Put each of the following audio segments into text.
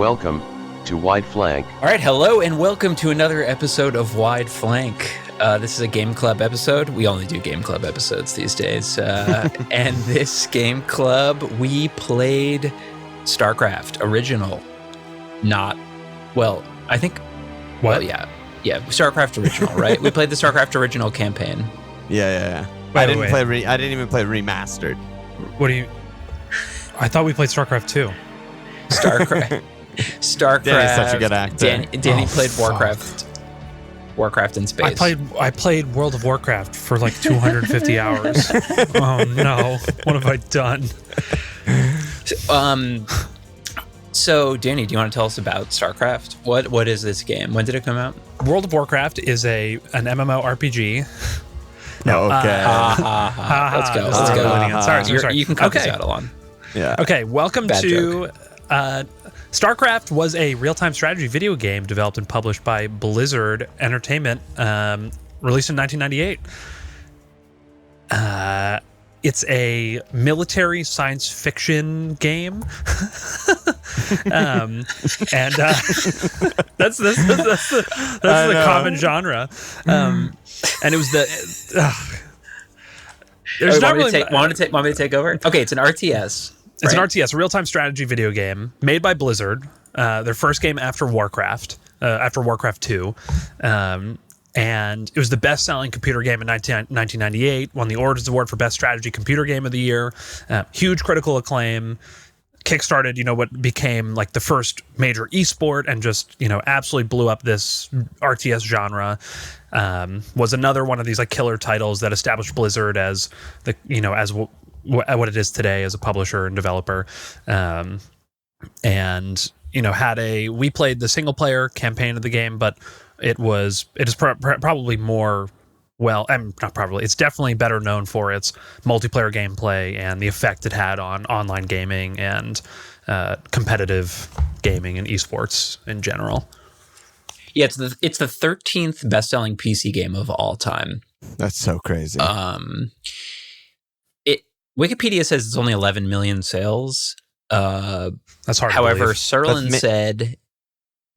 Welcome to Wide Flank. All right, hello and welcome to another episode of Wide Flank. This is a Game Club episode. We only do Game Club episodes these days. And this Game Club, we played StarCraft original. I think... What? Well, yeah, StarCraft original, right? We played the StarCraft original campaign. Yeah. Wait, I didn't even play remastered. What do you... I thought we played StarCraft 2. StarCraft. Danny's such a good actor. Danny played Warcraft in space. I played World of Warcraft for like 250 hours. Oh no, what have I done? So Danny, do you want to tell us about StarCraft? What is this game? When did it come out? World of Warcraft is an MMORPG. No, okay. Let's go. Sorry. You can cut this out, Alon. Yeah. Okay, welcome Bad to... StarCraft was a real-time strategy video game developed and published by Blizzard Entertainment, released in 1998. It's a military science fiction game, and that's the common genre. And it was there's not really. Want me to take over? Okay, it's an RTS. It's an RTS, a real-time strategy video game made by Blizzard. Their first game after Warcraft 2. And it was the best-selling computer game in 1998, won the Origins Award for Best Strategy Computer Game of the Year. Huge critical acclaim. Kickstarted, what became like the first major esport and just, absolutely blew up this RTS genre. Was another one of these like killer titles that established Blizzard as what it is today as a publisher and developer. We played the single player campaign of the game, but it is probably more, it's definitely better known for its multiplayer gameplay and the effect it had on online gaming and competitive gaming and esports in general. Yeah, it's the 13th best-selling PC game of all time. That's so crazy. Wikipedia says it's only 11 million sales. That's hard. However, to Serlin said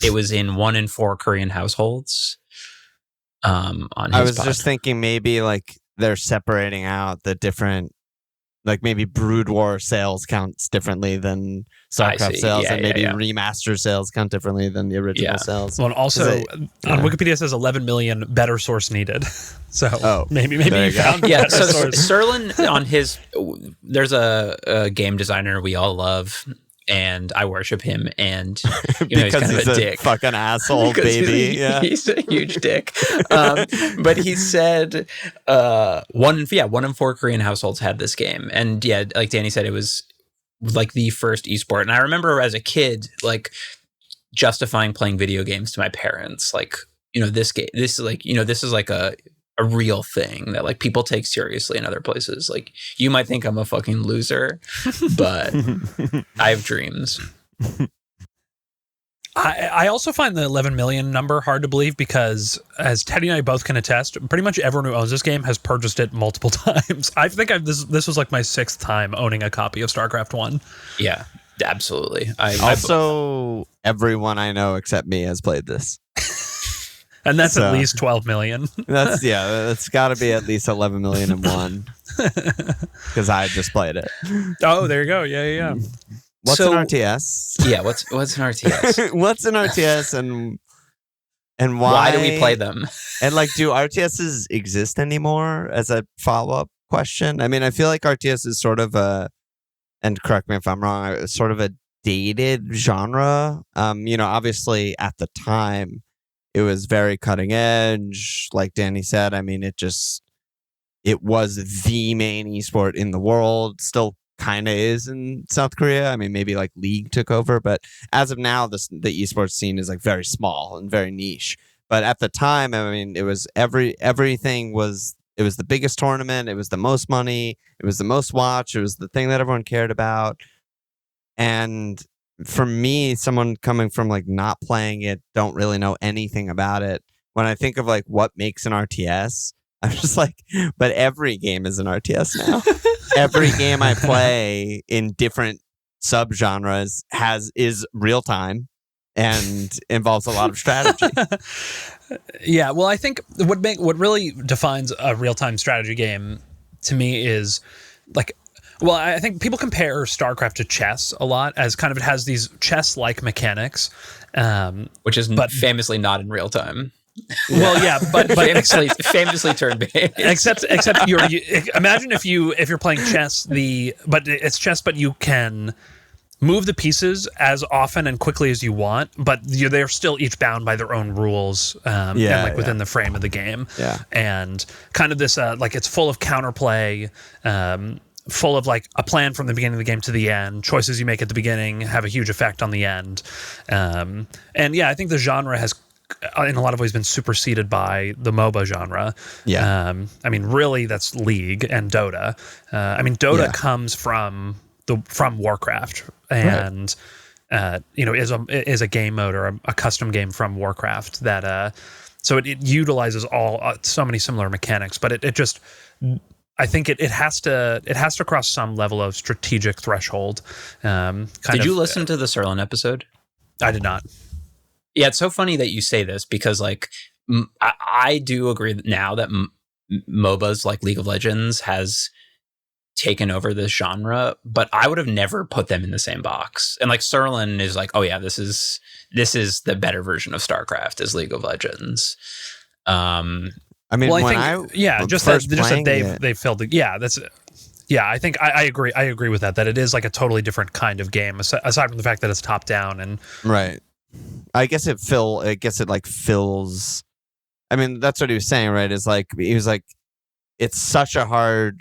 it was in 1 in 4 Korean households. I was just thinking maybe like they're separating out the different, like maybe Brood War sales counts differently than StarCraft sales, and maybe remaster sales count differently than the original sales. Well, and also on Wikipedia it says 11 million, better source needed. So maybe you found so source. Serlin on his, there's a game designer we all love, and I worship him, and because he's kind of a dick, fucking asshole, baby. He's a huge dick. But he said 1 in 4 Korean households had this game, and like Danny said, it was like the first esport. And I remember as a kid, like justifying playing video games to my parents, like this is like a real thing that like people take seriously in other places. Like you might think I'm a fucking loser, but I have dreams. I also find the 11 million number hard to believe because, as Teddy and I both can attest, pretty much everyone who owns this game has purchased it multiple times. I think this was like my 6th time owning a copy of StarCraft 1. Yeah, absolutely. Everyone I know except me has played this. And that's at least 12 million. That's got to be at least 11 million and one. Because I just played it. Oh, there you go. Yeah. What's an RTS? Yeah, what's an RTS? What's an RTS and why do we play them? And like, do RTSs exist anymore as a follow-up question? I mean, I feel like RTS is sort of and correct me if I'm wrong, sort of a dated genre. Obviously at the time, it was very cutting edge. Like Danny said, I mean, it was the main esport in the world. Still kind of is in South Korea. I mean, maybe like League took over, but as of now, the esports scene is like very small and very niche. But at the time, I mean, it was everything was. It was the biggest tournament. It was the most money. It was the most watch. It was the thing that everyone cared about. And for me, someone coming from like not playing it, don't really know anything about it. When I think of like what makes an RTS, I'm just like, but every game is an RTS now. Every game I play in different subgenres is real time. and involves a lot of strategy. Yeah, well, I think what really defines a real-time strategy game to me is like, well, I think people compare StarCraft to chess a lot, as kind of it has these chess-like mechanics, which is famously not in real time. Well, yeah, but famously turn-based. Except imagine if you're playing chess, but it's chess, but you can move the pieces as often and quickly as you want, but they're still each bound by their own rules, within the frame of the game. Yeah. And kind of this, like, it's full of counterplay, full of like a plan from the beginning of the game to the end. Choices you make at the beginning have a huge effect on the end. And yeah, I think the genre has, in a lot of ways, been superseded by the MOBA genre. Yeah. I mean, really, that's League and Dota. Dota comes from Warcraft, and is a game mode or a custom game from Warcraft that so it utilizes so many similar mechanics, but it just, I think it has to cross some level of strategic threshold. Did you listen to the Serlin episode? I did not. Yeah, it's so funny that you say this, because like I do agree now that MOBAs like League of Legends has taken over this genre, but I would have never put them in the same box. And like Serlin is like, oh yeah, this is the better version of StarCraft is League of Legends. I mean, well, that they've filled the, I think I agree. I agree with that it is like a totally different kind of game, aside from the fact that it's top down and right. I guess it fills. I mean, that's what he was saying, right? Is like he was like, it's such a hard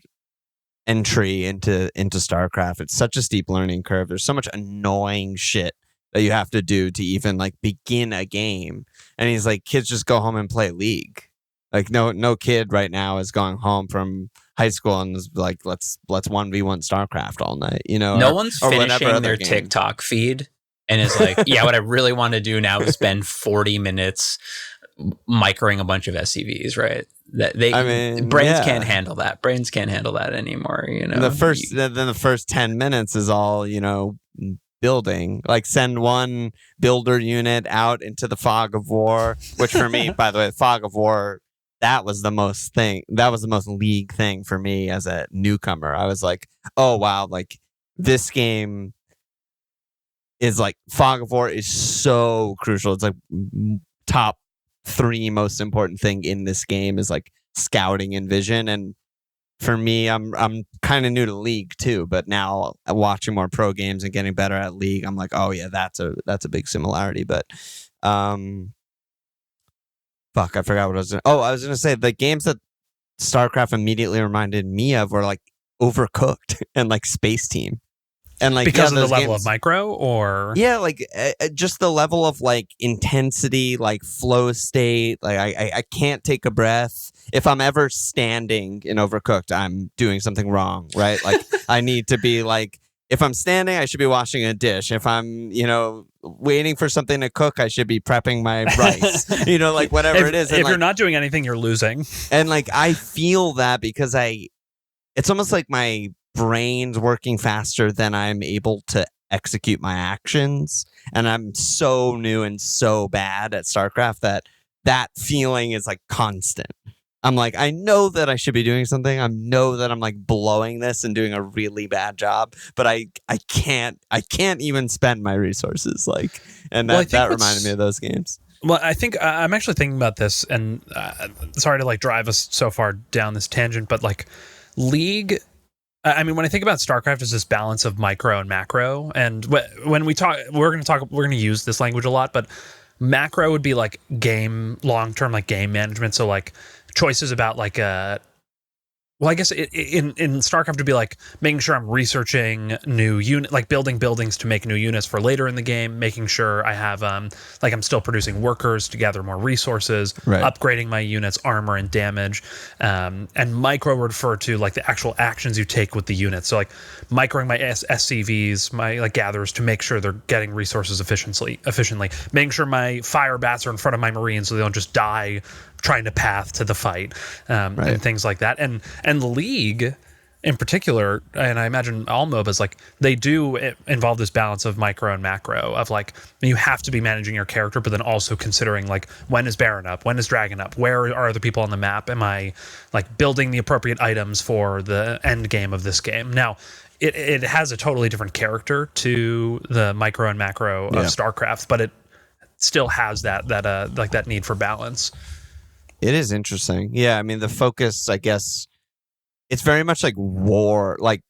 entry into StarCraft. It's such a steep learning curve. There's so much annoying shit that you have to do to even like begin a game. And he's like, kids just go home and play League. Like no kid right now is going home from high school and is like, let's 1v1 StarCraft all night. No one's finishing their TikTok feed and is like, yeah, what I really want to do now is spend 40 minutes microing a bunch of SCVs, right? Brains can't handle that. Brains can't handle that anymore. The first 10 minutes is all building. Like, send one builder unit out into the fog of war. Which for me, by the way, fog of war, that was the most League thing for me as a newcomer. I was like, oh wow, like this game is like, fog of war is so crucial. It's like top 3 most important thing in this game is like scouting and vision. And for me, I'm kind of new to League too, but now watching more pro games and getting better at League, I'm like, oh yeah, that's a big similarity. But fuck, I forgot what I was doing. Oh, I was gonna say the games that StarCraft immediately reminded me of were like Overcooked and like Space Team. And like, because of the level of micro, or like just the level of like intensity, like flow state. Like I can't take a breath. If I'm ever standing in Overcooked, I'm doing something wrong, right? Like I need to be like, if I'm standing, I should be washing a dish. If I'm waiting for something to cook, I should be prepping my rice. Like whatever it is. If you're not doing anything, you're losing. And like I feel that because it's almost like my brain's working faster than I'm able to execute my actions, and I'm so new and so bad at StarCraft that feeling is like constant. I'm like, I know that I should be doing something. I know that I'm like blowing this and doing a really bad job, but I can't even spend my resources, like, and that reminded me of those games. Well, I think I'm actually thinking about this, and sorry to like drive us so far down this tangent, but like League, I mean, when I think about StarCraft, is this balance of micro and macro. And when we talk, we're going to use this language a lot, but macro would be like long-term, like game management. So like choices about like well, I guess in StarCraft would be like making sure I'm researching new unit, like building buildings to make new units for later in the game, making sure I have like I'm still producing workers to gather more resources, right, upgrading my units' armor and damage, and micro would refer to like the actual actions you take with the units. So like microing my SCVs, my like gatherers, to make sure they're getting resources efficiently, making sure my fire bats are in front of my marines so they don't just die trying to path to the fight, right, and things like that. And League, in particular, and I imagine all MOBAs, like they do involve this balance of micro and macro of like you have to be managing your character, but then also considering like when is Baron up, when is Dragon up, where are other people on the map, am I like building the appropriate items for the end game of this game. Now, it has a totally different character to the micro and macro of StarCraft, but it still has that need for balance. It is interesting. Yeah, I mean the focus, I guess, it's very much like war. Like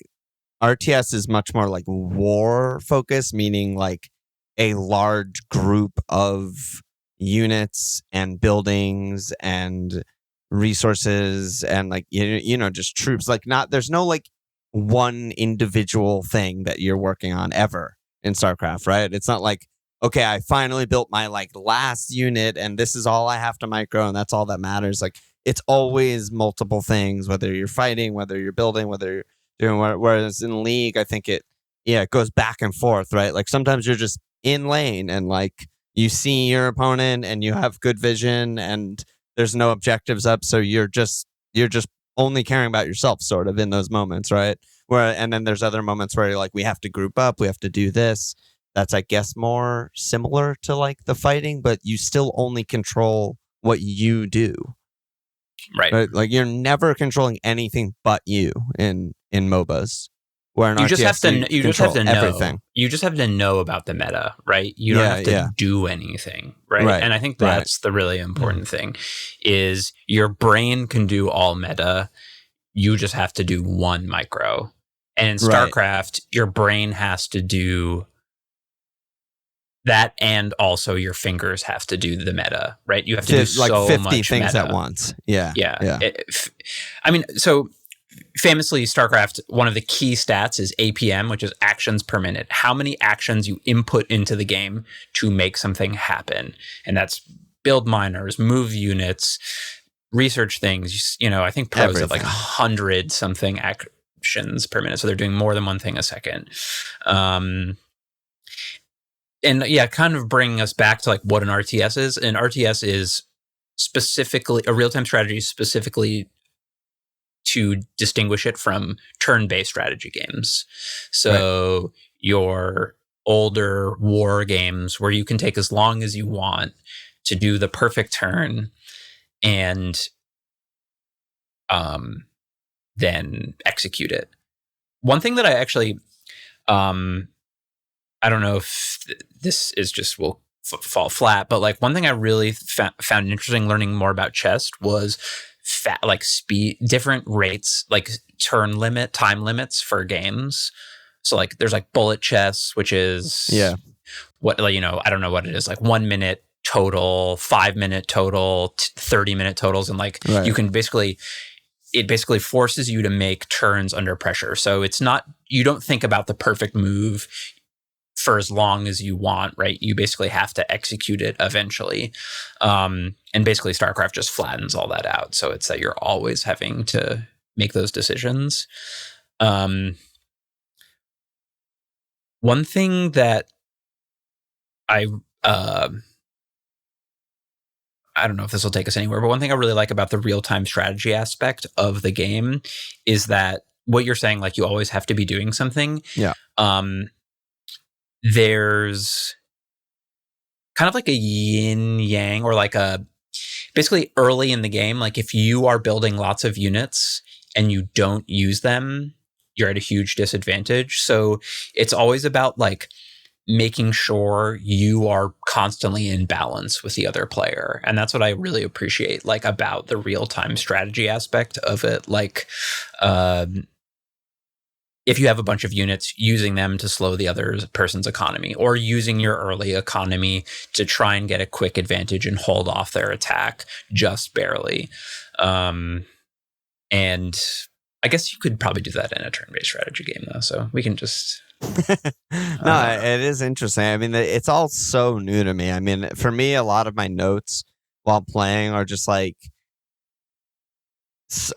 RTS is much more like war focus, meaning like a large group of units and buildings and resources and like you know just troops. Like there's no like one individual thing that you're working on ever in StarCraft, right? It's not like, okay, I finally built my like last unit and this is all I have to micro and that's all that matters. Like it's always multiple things, whether you're fighting, whether you're building, whether you're doing what. Whereas in League, I think it goes back and forth, right? Like sometimes you're just in lane and like you see your opponent and you have good vision and there's no objectives up, so you're just only caring about yourself, sort of in those moments, right? And then there's other moments where you're like, we have to group up, we have to do this. That's, I guess, more similar to like the fighting, but you still only control what you do. Right? Like you're never controlling anything but you in MOBAs. Where in you RTS, just have to you just have to know everything. You just have to know about the meta, right? You don't have to do anything, right? And I think that's the really important thing is your brain can do all meta. You just have to do one micro. And in StarCraft, your brain has to do that, and also your fingers have to do the meta, right? You have to do like so 50 much things meta at once. Yeah. I mean, so famously, StarCraft, one of the key stats is APM, which is actions per minute. How many actions you input into the game to make something happen. And that's build miners, move units, research things. You know, I think pros have like 100 something actions per minute. So they're doing more than one thing a second. And yeah, kind of bringing us back to like what an RTS is. An RTS is specifically a real-time strategy, specifically to distinguish it from turn-based strategy games. So your older war games where you can take as long as you want to do the perfect turn and then execute it. One thing that I actually I don't know if this is just will fall flat, but like one thing I really found interesting learning more about chess was like speed, different rates, like time limits for games. So like there's like bullet chess, which is what, like, you know, I don't know what it is, like 1 minute total, 5 minute total, 30 minute totals, and like you can it basically forces you to make turns under pressure. So it's not, you don't think about the perfect move for as long as you want, right? You basically have to execute it eventually. And basically StarCraft just flattens all that out. So it's that you're always having to make those decisions. One thing that I don't know if this will take us anywhere, but one thing I really like about the real-time strategy aspect of the game is that what you're saying, like you always have to be doing something. Yeah. There's kind of like a yin yang, or like a basically early in the game, like if you are building lots of units and you don't use them, you're at a huge disadvantage. So it's always about like making sure you are constantly in balance with the other player. And that's what I really appreciate like about the real-time strategy aspect of it. Like if you have a bunch of units, using them to slow the other person's economy, or using your early economy to try and get a quick advantage and hold off their attack just barely. And I guess you could probably do that in a turn-based strategy game, though. So we can just... No, it is interesting. I mean, it's all so new to me. I mean, for me, a lot of my notes while playing are just like,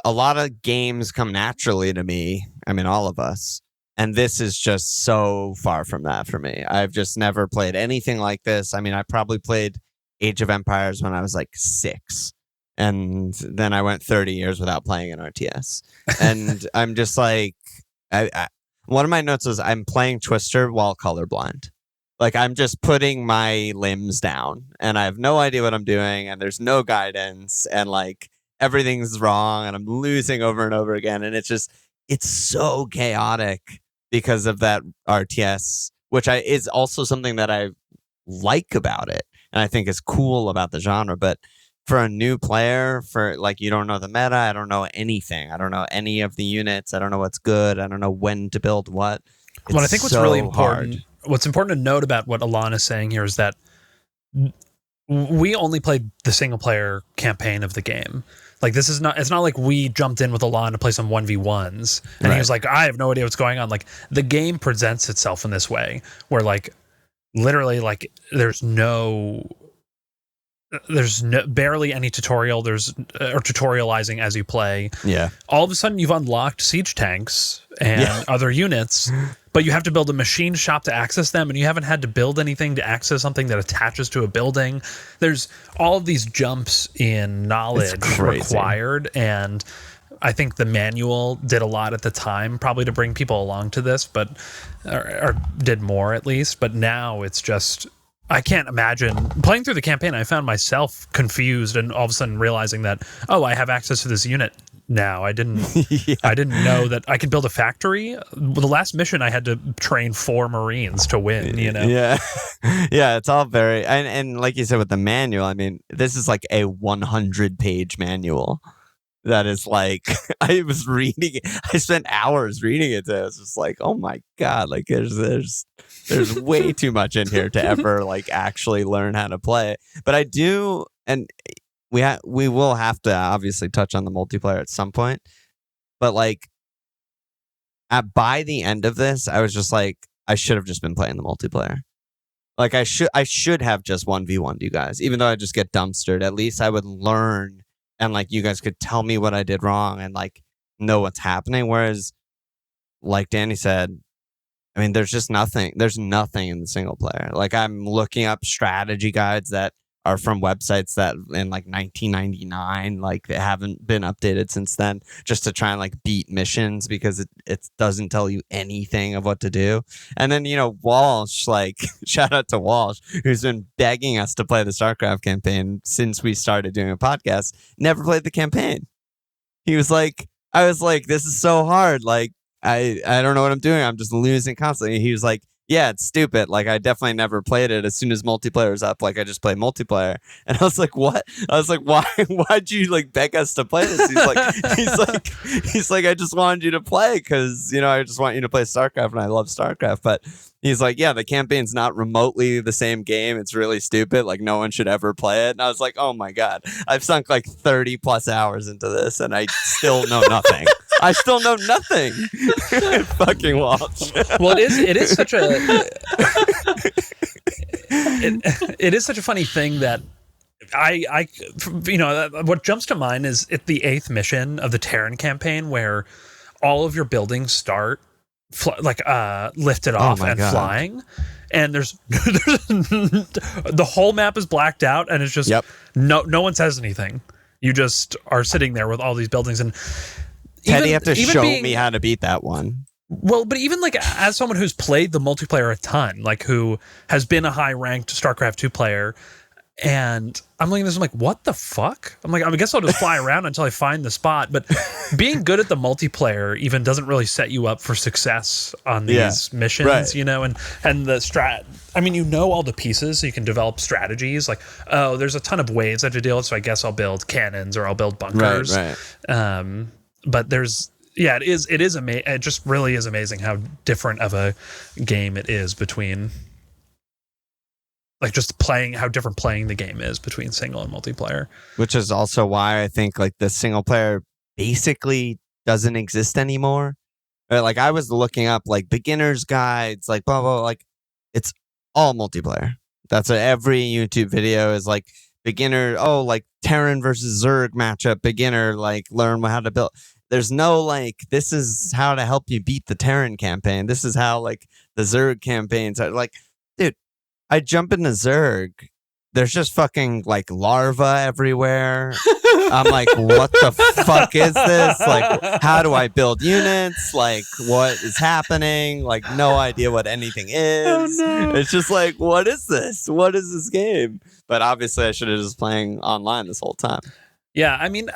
a lot of games come naturally to me. I mean, all of us. And this is just so far from that for me. I've just never played anything like this. I mean, I probably played Age of Empires when I was like 6. And then I went 30 years without playing an RTS. And I'm just like, one of my notes is I'm playing Twister while colorblind. Like, I'm just putting my limbs down and I have no idea what I'm doing and there's no guidance and like everything's wrong and I'm losing over and over again. And it's so chaotic because of that RTS, which is also something that I like about it and I think is cool about the genre. But for a new player, for like, you don't know the meta, I don't know anything. I don't know any of the units. I don't know what's good. I don't know when to build what. Well, I think what's really important, what's important to note about what Alon is saying here is that we only played the single player campaign of the game. Like, it's not like we jumped in with Alon to play some 1v1s and he was like, I have no idea what's going on. Like, the game presents itself in this way where like literally like there's barely any tutorial. Or tutorializing as you play. Yeah. All of a sudden, you've unlocked siege tanks and other units, but you have to build a machine shop to access them, and you haven't had to build anything to access something that attaches to a building. There's all of these jumps in knowledge required, and I think the manual did a lot at the time, probably to bring people along to this, but or did more at least. But now it's just, I can't imagine playing through the campaign. I found myself confused and all of a sudden realizing that, oh, I have access to this unit now. I didn't know that I could build a factory. The last mission I had to train 4 Marines to win, you know? Yeah. Yeah, it's all very, and like you said with the manual, I mean, this is like a 100-page manual. That is like, I was reading it. I spent hours reading it. I was just like, oh my God, like there's way too much in here to ever like actually learn how to play. But I do, and we will have to obviously touch on the multiplayer at some point. But like by the end of this, I was just like, I should have just been playing the multiplayer. Like I should have just 1v1'd you guys, even though I just get dumpstered. At least I would learn. And like you guys could tell me what I did wrong and like know what's happening. Whereas, like Danny said, I mean, there's just nothing. There's nothing in the single player. Like I'm looking up strategy guides that are from websites that in like 1999, like they haven't been updated since then, just to try and like beat missions because it doesn't tell you anything of what to do. And then, you know, Walsh, like shout out to Walsh, who's been begging us to play the StarCraft campaign since we started doing a podcast, never played the campaign. He was like, I was like, this is so hard. Like, I don't know what I'm doing. I'm just losing constantly. He was like, yeah, it's stupid. Like, I definitely never played it. As soon as multiplayer was up, like, I just played multiplayer. And I was like, what? I was like, why'd you, like, beg us to play this? He's like, I just wanted you to play because, you know, I just want you to play StarCraft and I love StarCraft. But he's like, yeah, the campaign's not remotely the same game. It's really stupid. Like, no one should ever play it. And I was like, oh my God, I've sunk like 30 plus hours into this and I still know nothing. I still know nothing. Fucking Walsh. Well, it is such a it is such a funny thing that I you know, what jumps to mind is at the 8th mission of the Terran campaign where all of your buildings start lifted off and flying, and there's the whole map is blacked out and it's just no one says anything. You just are sitting there with all these buildings. And Teddy, you have to show me how to beat that one. Well, but even like as someone who's played the multiplayer a ton, like who has been a high-ranked StarCraft 2 player, and I'm looking at this, I'm like, what the fuck? I'm like, I guess I'll just fly around until I find the spot. But being good at the multiplayer even doesn't really set you up for success on these missions, you know, and the strat. I mean, you know all the pieces, so you can develop strategies. Like, oh, there's a ton of waves I have to deal with, so I guess I'll build cannons or I'll build bunkers. Right. But there's, it is amazing. It just really is amazing how different of a game it is between, like, just playing, how different playing the game is between single and multiplayer. Which is also why I think like the single player basically doesn't exist anymore. Like I was looking up like beginners guides, like blah blah, like it's all multiplayer. That's what every YouTube video is like. Beginner, like Terran versus Zerg matchup, beginner, like learn how to build. There's no like, this is how to help you beat the Terran campaign. This is how like the Zerg campaigns are. Like, dude, I jump into Zerg there's just fucking like larvae everywhere. I'm like, what the fuck is this? Like, how do I build units? Like, what is happening? Like, no idea what anything is. Oh, no. It's just like, what is this? What is this game? But obviously, I should have just playing online this whole time. Yeah, I mean,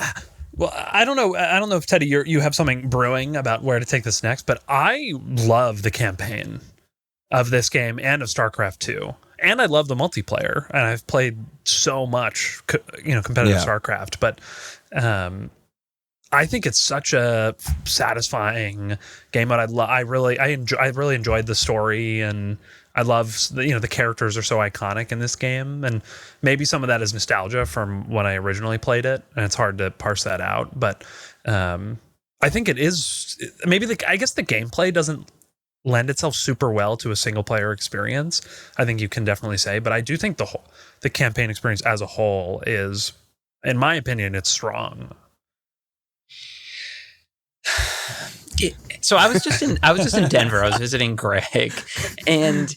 well, I don't know. I don't know if Teddy, you have something brewing about where to take this next, but I love the campaign of this game and of StarCraft 2. And I love the multiplayer, and I've played so much, competitive StarCraft. But I think it's such a satisfying game. But I really enjoyed the story, and I love the characters are so iconic in this game, and maybe some of that is nostalgia from when I originally played it, and it's hard to parse that out. But I think it is maybe I guess the gameplay doesn't lend itself super well to a single player experience. I think you can definitely say, but I do think the campaign experience as a whole is, in my opinion, it's strong. So I was just in Denver. I was visiting Greg, and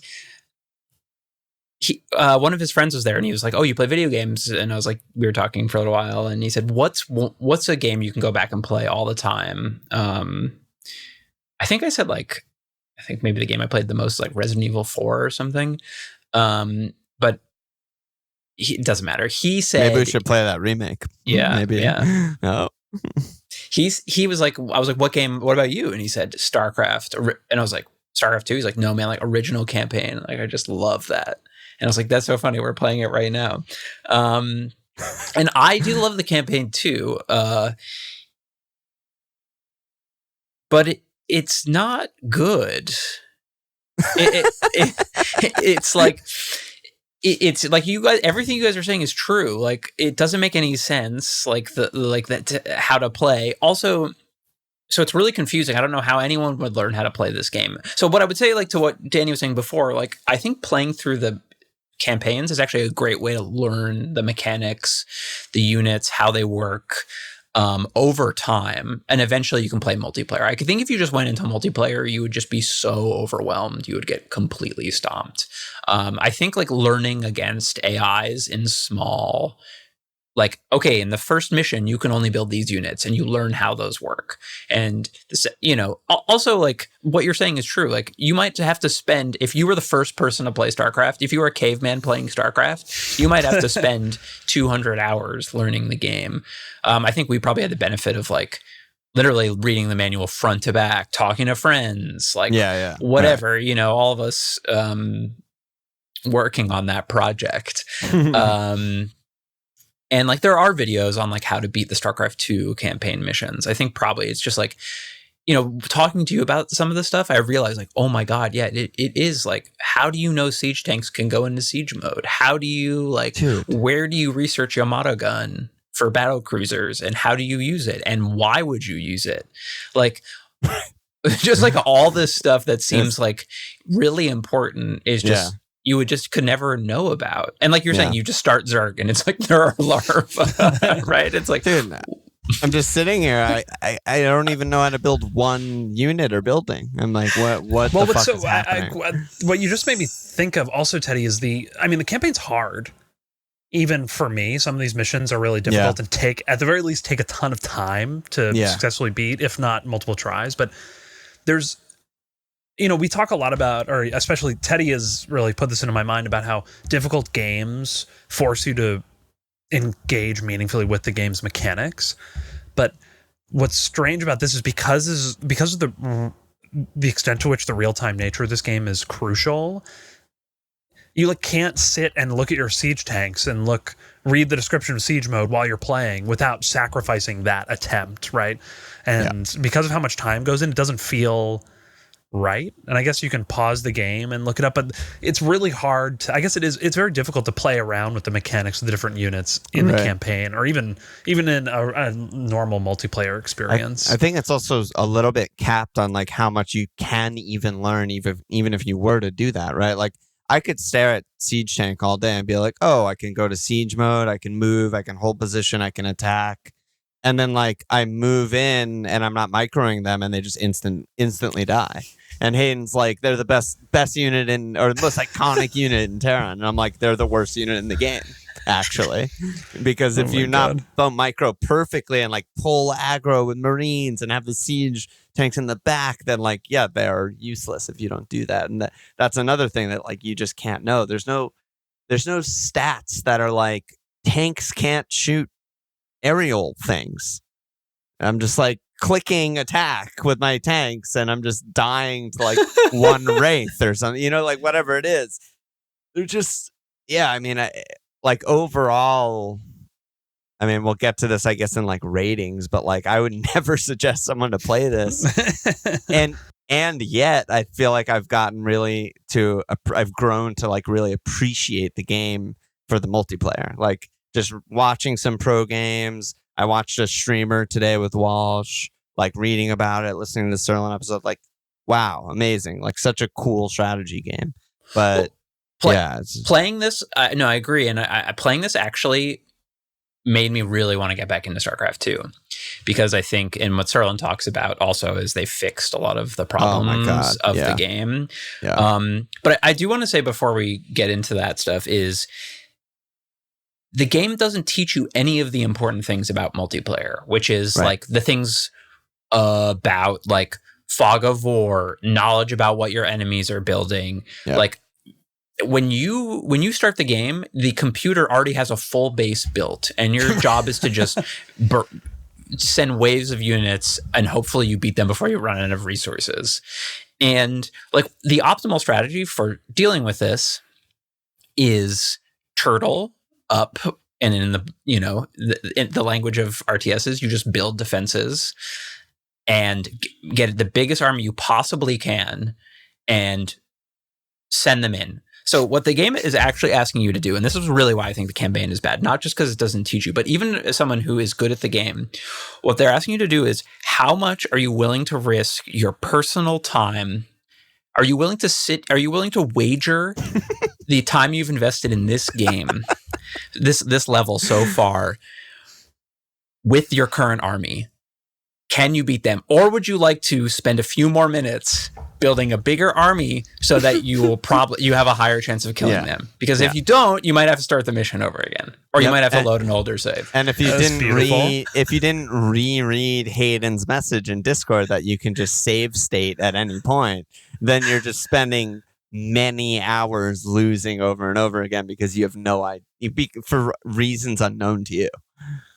one of his friends was there, and he was like, "Oh, you play video games?" And I was like, we were talking for a little while, and he said, "What's a game you can go back and play all the time?" I think I said I think maybe the game I played the most like Resident Evil 4 or something. But it doesn't matter. He said maybe we should play that remake. Yeah, maybe. Yeah. Oh. He was like, I was like, what game? What about you? And he said StarCraft, and I was like, StarCraft 2. He's like, no man, like original campaign. Like I just love that. And I was like, that's so funny. We're playing it right now. And I do love the campaign too. But it's not good. It's like you guys. Everything you guys are saying is true. Like it doesn't make any sense. Like how to play. Also, so it's really confusing. I don't know how anyone would learn how to play this game. So what I would say, like to what Danny was saying before, like I think playing through the campaigns is actually a great way to learn the mechanics, the units, how they work. Over time, and eventually you can play multiplayer. I think if you just went into multiplayer, you would just be so overwhelmed. You would get completely stomped. I think like learning against AIs in small, like, okay, in the first mission, you can only build these units and you learn how those work. And, this, also like what you're saying is true. Like you might have to spend, if you were the first person to play StarCraft, if you were a caveman playing StarCraft, you might have to spend 200 hours learning the game. I think we probably had the benefit of like literally reading the manual front to back, talking to friends, like whatever, right. All of us working on that project. And like there are videos on like how to beat the StarCraft 2 campaign missions. I think probably it's just like, talking to you about some of this stuff, I realized like, oh my God, yeah, it is like, how do you know siege tanks can go into siege mode? How do you where do you research Yamato gun for battle cruisers, and how do you use it, and why would you use it? Like just like all this stuff that seems like really important is just you could never know about. And like you're saying, you just start Zerg and it's like there are larvae, right? It's like, dude, I'm just sitting here. I don't even know how to build one unit or building. I'm like, what the fuck is happening? What you just made me think of also, Teddy, is the campaign's hard. Even for me, some of these missions are really difficult and at the very least, take a ton of time to successfully beat, if not multiple tries. But there's, we talk a lot about, or especially Teddy has really put this into my mind about how difficult games force you to engage meaningfully with the game's mechanics. But what's strange about this is because of the extent to which the real-time nature of this game is crucial, you can't sit and look at your siege tanks and read the description of siege mode while you're playing without sacrificing that attempt, right? And because of how much time goes in, it doesn't feel right. And I guess you can pause the game and look it up, but it's really hard to, I guess it's very difficult to play around with the mechanics of the different units in the campaign, or even in a normal multiplayer experience. I think it's also a little bit capped on like how much you can even learn, even if you were to do that, right? Like I could stare at Siege Tank all day and be like, oh, I can go to siege mode, I can move, I can hold position, I can attack. And then like I move in and I'm not microing them and they just instantly die. And Hayden's like, they're the best unit or the most iconic unit in Terran. And I'm like, they're the worst unit in the game, actually. Because if you not micro perfectly and like pull aggro with Marines and have the siege tanks in the back, then like, yeah, they're useless if you don't do that. And that's another thing that like you just can't know. There's no stats that are like tanks can't shoot aerial things. I'm just like clicking attack with my tanks and I'm just dying to like one wraith or something, like whatever it is. They're just, yeah, I mean, like overall, I mean, we'll get to this, I guess, in like ratings, but like I would never suggest someone to play this. And yet I feel like I've grown to like really appreciate the game for the multiplayer. Like just watching some pro games. I watched a streamer today with Walsh, like reading about it, listening to the Serlin episode, like, wow, amazing. Like such a cool strategy game. But playing this, no, I agree. And playing this actually made me really want to get back into StarCraft 2 because I think, and what Serlin talks about also is they fixed a lot of the problems of the game. Yeah. But I do want to say before we get into that stuff is the game doesn't teach you any of the important things about multiplayer, which is like the things about like fog of war, knowledge about what your enemies are building. Yeah. Like when you start the game, the computer already has a full base built, and your job is to just send waves of units, and hopefully you beat them before you run out of resources. And like the optimal strategy for dealing with this is turtle up, and in the in the language of RTSs, you just build defenses and get the biggest army you possibly can and send them in. So what the game is actually asking you to do, and this is really why I think the campaign is bad, not just because it doesn't teach you, but even as someone who is good at the game, what they're asking you to do is how much are you willing to risk your personal time? Are you willing to wager the time you've invested in this game, this level so far, with your current army? Can you beat them? Or would you like to spend a few more minutes building a bigger army so that you will you have a higher chance of killing them? Because if you don't, you might have to start the mission over again, or you might have to load an older save. And if you didn't reread Hayden's message in Discord that you can just save state at any point, then you're just spending many hours losing over and over again because you have no idea, for reasons unknown to you.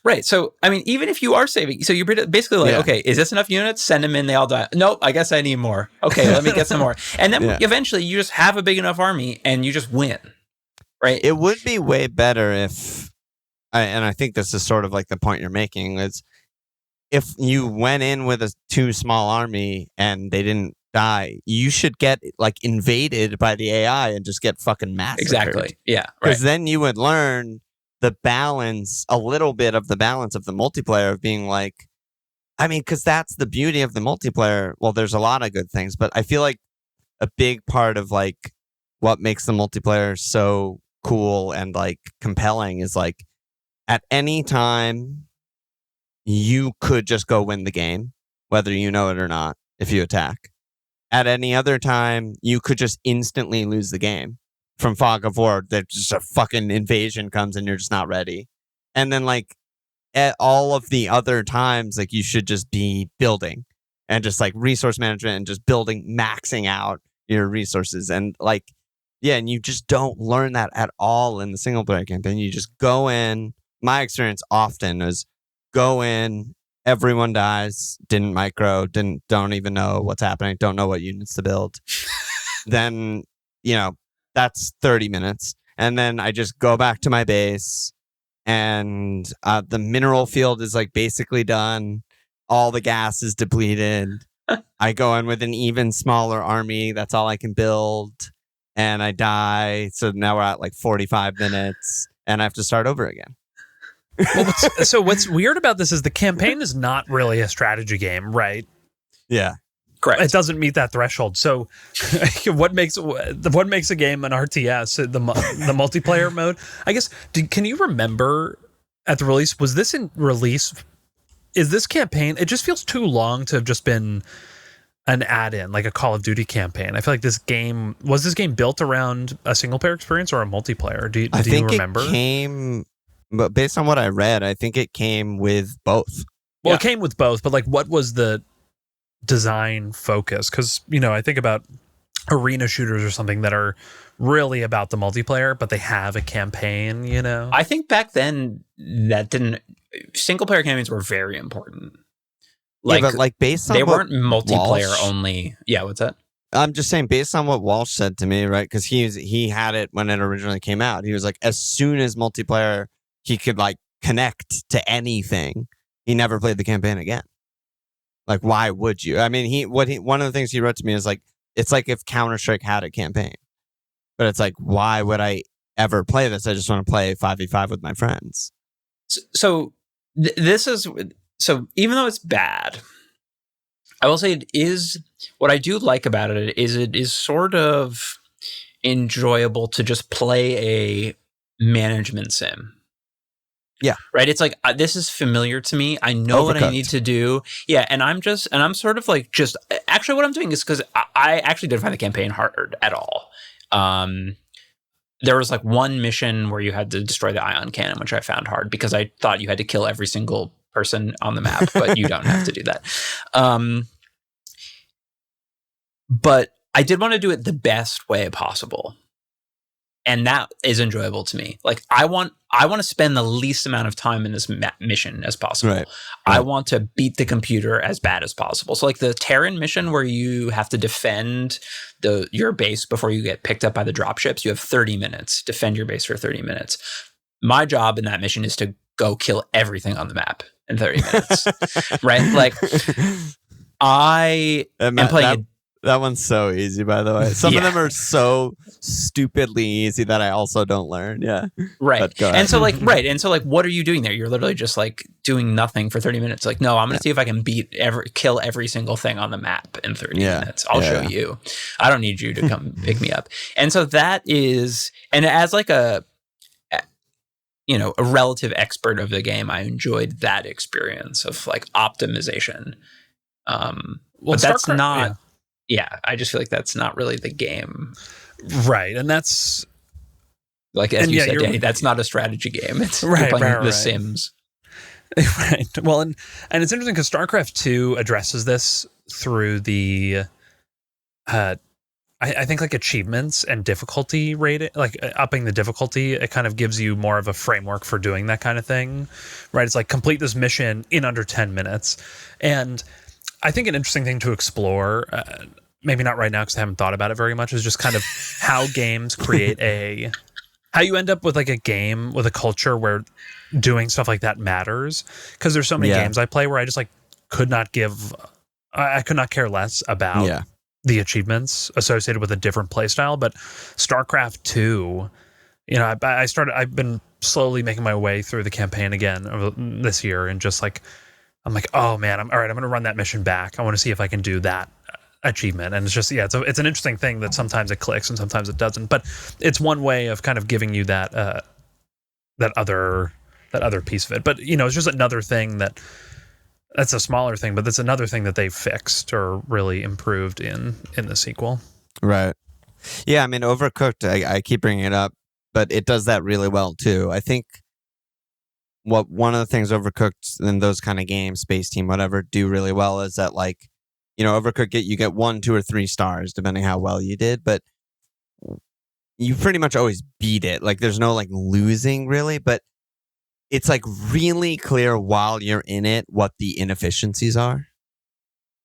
Right. So, I mean, even if you are saving, so you're basically like, okay, is this enough units? Send them in. They all die. Nope. I guess I need more. Okay. Let me get some more. And then eventually you just have a big enough army and you just win. Right. It would be way better if, and I think this is sort of like the point you're making, is if you went in with a too small army and they didn't die, you should get like invaded by the AI and just get fucking massacred. Exactly. Yeah. Because then you would learn the balance, a little bit of the balance of the multiplayer of being like, I mean, because that's the beauty of the multiplayer. Well, there's a lot of good things, but I feel like a big part of like what makes the multiplayer so cool and like compelling is like at any time you could just go win the game, whether you know it or not, if you attack. At any other time, you could just instantly lose the game. From fog of war, that just a fucking invasion comes and you're just not ready. And then like at all of the other times, like you should just be building and just like resource management and just building, maxing out your resources. And like, yeah, and you just don't learn that at all in the single player campaign. You just go in. My experience often is go in, everyone dies, didn't micro, don't even know what's happening, don't know what units to build. Then, that's 30 minutes. And then I just go back to my base and the mineral field is like basically done. All the gas is depleted. I go in with an even smaller army. That's all I can build. And I die. So now we're at like 45 minutes and I have to start over again. Well, what's weird about this is the campaign is not really a strategy game, right? Yeah. Correct. It doesn't meet that threshold. So, what makes a game an RTS? The multiplayer mode. I guess. Can you remember at the release? Was this in release? Is this campaign? It just feels too long to have just been an add-in, like a Call of Duty campaign. I feel like this game built around a single player experience or a multiplayer? Do you remember? It came, but based on what I read, I think it came with both. Well, it came with both, but like, what was the design focus? Because I think about arena shooters or something that are really about the multiplayer, but they have a campaign. I think back then single player campaigns were very important. But like based on they what weren't multiplayer Walsh, only. Yeah, what's that? I'm just saying, based on what Walsh said to me, right? Because he had it when it originally came out. He was like, as soon as multiplayer, he could like connect to anything. He never played the campaign again. Like, why would you? I mean, one of the things he wrote to me is like, it's like if Counter-Strike had a campaign, but it's like, why would I ever play this? I just want to play 5v5 with my friends. So this is. So even though it's bad, I will say it is, what I do like about it is sort of enjoyable to just play a management sim. Yeah. Right. It's like, this is familiar to me. I know what I need to do. Yeah. And I'm sort of like, actually what I'm doing is because I actually didn't find the campaign hard at all. There was like one mission where you had to destroy the ion cannon, which I found hard because I thought you had to kill every single person on the map, but you don't have to do that. But I did want to do it the best way possible. And that is enjoyable to me. Like I want to spend the least amount of time in this mission as possible. Right. I want to beat the computer as bad as possible. So like the Terran mission where you have to defend your base before you get picked up by the dropships, you have 30 minutes. Defend your base for 30 minutes. My job in that mission is to go kill everything on the map in 30 minutes. Right? Like I am playing that one's so easy, by the way. Some of them are so stupidly easy that I also don't learn. Yeah. Right. And so like, what are you doing there? You're literally just like doing nothing for 30 minutes. Like, no, I'm going to see if I can kill every single thing on the map in 30 minutes. I'll show you. I don't need you to come pick me up. And so that is, and as like a relative expert of the game, I enjoyed that experience of like optimization. But that's not, I just feel like that's not really the game. Right. And that's like, as you said, Danny, that's not a strategy game. It's you're playing The Sims. Right. Well, and it's interesting because StarCraft 2 addresses this through the, I think like achievements and difficulty rating, like upping the difficulty. It kind of gives you more of a framework for doing that kind of thing, right? It's like complete this mission in under 10 minutes. And I think an interesting thing to explore, maybe not right now because I haven't thought about it very much, is just kind of how games create how you end up with like a game with a culture where doing stuff like that matters. Because there's so many games I play where I just like could not care less about the achievements associated with a different play style. But StarCraft 2, I've been slowly making my way through the campaign again this year, and just like, I'm like, oh man, I'm going to run that mission back. I want to see if I can do that achievement. And it's just, it's an interesting thing that sometimes it clicks and sometimes it doesn't. But it's one way of kind of giving you that other piece of it. But it's just another thing that's a smaller thing, but that's another thing that they've fixed or really improved in the sequel. Right. Yeah, I mean, Overcooked, I keep bringing it up, but it does that really well too. I think one of the things Overcooked and those kind of games, Space Team, whatever, do really well is that, like, Overcooked, you get 1, 2, or 3 stars depending how well you did, but you pretty much always beat it. Like, there's no like losing really, but it's like really clear while you're in it what the inefficiencies are,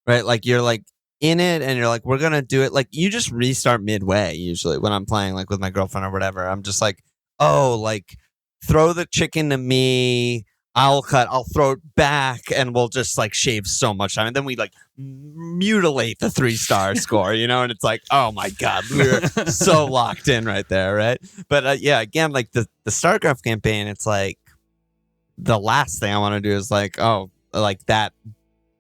right? Like you're like in it and you're like, we're gonna do it. Like you just restart midway usually when I'm playing like with my girlfriend or whatever. I'm just like, oh, like throw the chicken to me. I'll throw it back, and we'll just like shave so much time. And then we like mutilate the 3-star score, and it's like, oh my God, we're so locked in right there, right? But again, like the StarCraft campaign, it's like the last thing I want to do is like, oh, like that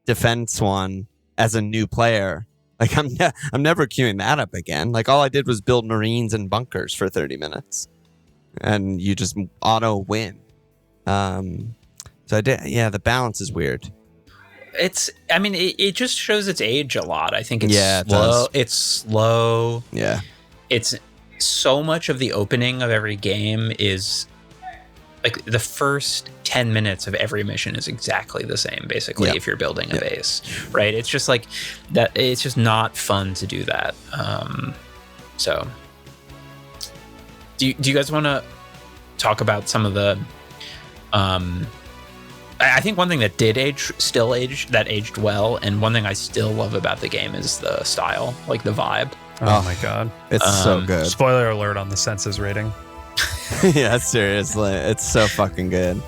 defense one as a new player. Like I'm never queuing that up again. Like all I did was build Marines and bunkers for 30 minutes, and you just auto win. So I did. Yeah, the balance is weird. I mean, it just shows its age a lot. I think it's It slow. does. It's slow. Yeah. It's so much of the opening of every game is like the first 10 minutes of every mission is exactly the same, basically, if you're building a base, right? It's just like that. It's just not fun to do that. So do you guys want to talk about some of the, I think one thing that aged well, and one thing I still love about the game is the style, like the vibe. Oh my god, It's so good. Spoiler alert on the Senses rating. Yeah, seriously, it's so fucking good.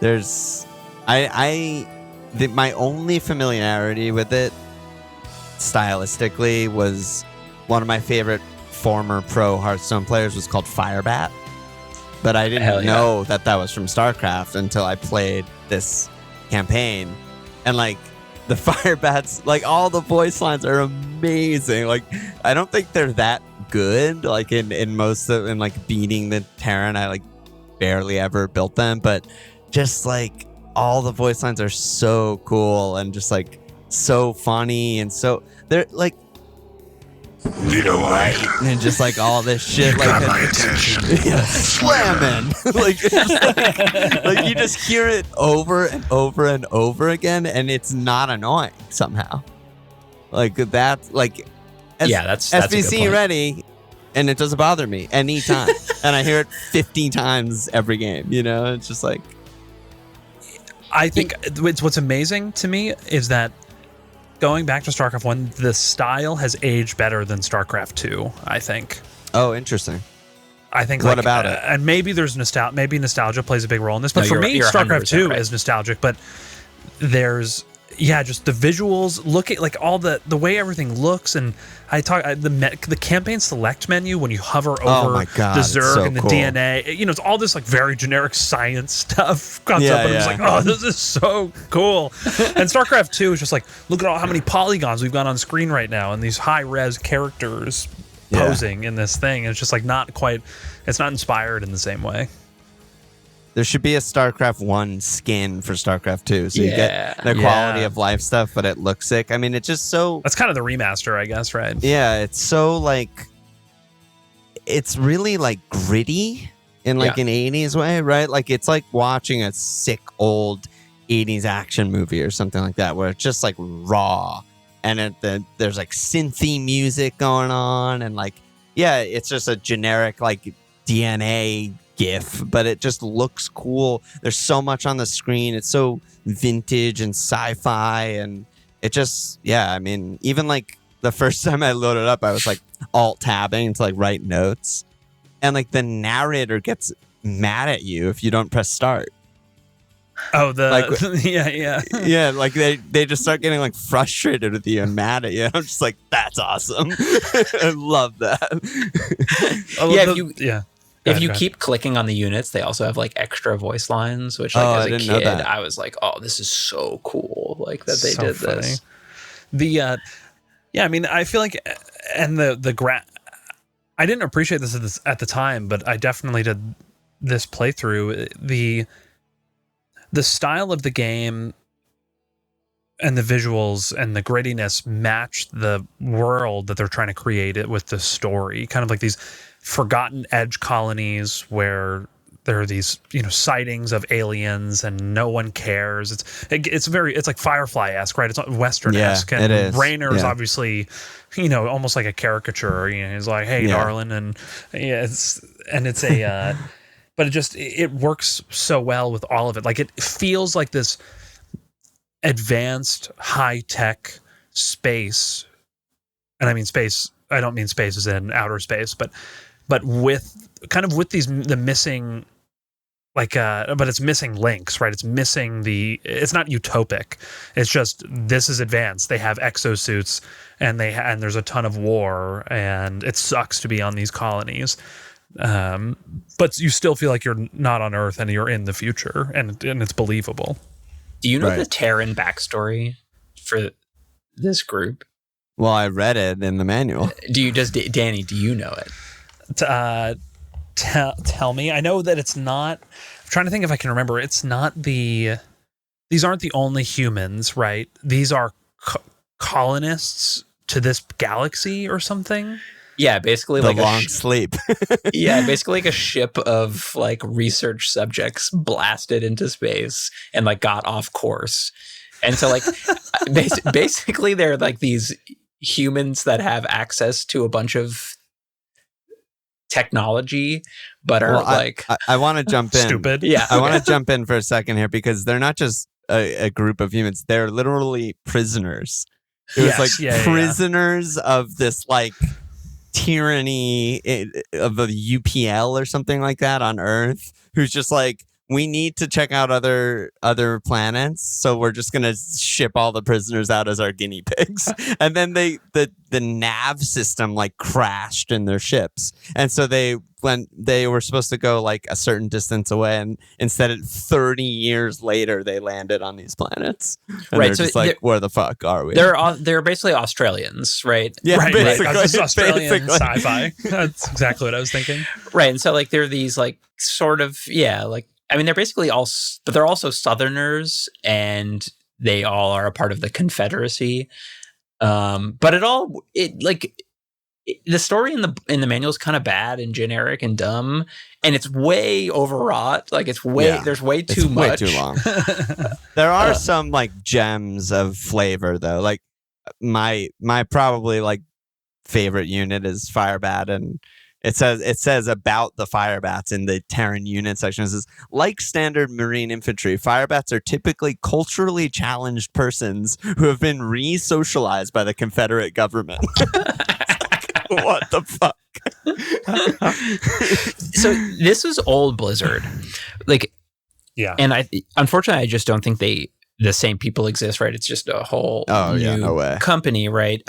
There's, my only familiarity with it, stylistically, was one of my favorite former pro Hearthstone players was called Firebat, but I didn't know that was from StarCraft until I played this campaign, and like the Firebats, like all the voice lines are amazing. Like I don't think they're that good, like in most of in like beating the Terran. I like barely ever built them, but just like all the voice lines are so cool and just like so funny, and so they're like Little white. and just like all this shit, like Got my attention. slamming, like, like you just hear it over and over and over again, and it's not annoying somehow. Like that's like, That's a good SBC point. ready, and it doesn't bother me anytime, and I hear it 50 times every game. You know, it's just like, I think what's amazing to me is that going back to StarCraft 1, the style has aged better than StarCraft 2, I think. oh, interesting. I think What about it? And maybe there's nostalgia plays a big role in this, but No, for you're- me, you're StarCraft 2 100% is nostalgic, but there's just the visuals, look at like all the way everything looks, and the campaign select menu when you hover over my God, the it's Zerg so and the cool. DNA, it's all this like very generic science stuff comes up, and I'm just like, oh, this is so cool. And StarCraft 2 is just like, look at how many polygons we've got on screen right now, and these high res characters posing in this thing, and it's just like it's not inspired in the same way. There should be a StarCraft 1 skin for StarCraft 2, so you get the quality of life stuff, but it looks sick. I mean, it's just so... That's kind of the remaster, I guess, right? Yeah, it's so, like... It's really, like, gritty in, like, an 80s way, right? Like, it's like watching a sick, old 80s action movie or something like that, where it's just, like, raw. And there's, like, synthy music going on, and, like... Yeah, it's just a generic, like, DNA... GIF, but it just looks cool. There's so much on the screen. It's so vintage and sci-fi, and it just, I mean, even like the first time I loaded up, I was like alt tabbing to like write notes, and like the narrator gets mad at you if you don't press start. Oh, Like, yeah. Like they just start getting like frustrated with you and mad at you. I'm just like, that's awesome. I love that. If you keep clicking on the units, they also have like extra voice lines, which like as a kid, I was like, oh, this is so cool. Like that they did funny. this. I mean, I feel like, and I didn't appreciate this at the time, but I definitely did this playthrough. The style of the game and the visuals and the grittiness match the world that they're trying to create it with the story. Kind of like these forgotten edge colonies where there are these, sightings of aliens and no one cares. It's like Firefly-esque, right? It's not Western-esque. Yeah, and it is. Raynor is obviously, almost like a caricature. He's like, hey, darling. And it's a, but it works so well with all of it. Like it feels like this advanced high-tech space, and I mean space, I don't mean space as in outer space, but with the missing, like but it's missing links, right? It's not utopic. It's just, this is advanced. They have exosuits, and there's a ton of war, and it sucks to be on these colonies. But you still feel like you're not on Earth and you're in the future, and it's believable. Do you know the Terran backstory for this group? Well, I read it in the manual. Danny, do you know it? Tell me. I know that it's not. I'm trying to think if I can remember. It's not the these aren't the only humans, right? These are colonists to this galaxy or something. Yeah, basically The like long sleep. yeah, basically like a ship of like research subjects blasted into space and like got off course. And so like basically they're like these humans that have access to a bunch of technology but are like I want to jump in. Stupid. yeah. I want to jump in for a second here because they're not just a group of humans. They're literally prisoners. It was Yes, like yeah. prisoners of this like tyranny of a UPL or something like that on Earth, who's just like, we need to check out other planets, so we're just gonna ship all the prisoners out as our guinea pigs. And then the nav system like crashed in their ships, and so they were supposed to go like a certain distance away, and instead of 30 years later they landed on these planets. And Right, they're so just like, where the fuck are we? They're basically Australians, right? Yeah, Right, basically. right. This is Australian basically. sci-fi. That's exactly what I was thinking. Right. And so like they're these like sort of like I mean they're basically but they're also Southerners and they all are a part of the Confederacy. But the story in the manual is kind of bad and generic and dumb, and it's way overwrought. Like it's there's way too much. Way too long. There are some like gems of flavor though. Like my probably like favorite unit is Firebat, and it says about the Firebats in the Terran unit section. It says, like standard Marine infantry, Firebats are typically culturally challenged persons who have been re-socialized by the Confederate government. What the fuck? So this was old Blizzard, like, Yeah. and unfortunately I just don't think the same people exist. Right, it's just a whole new no way. company, right?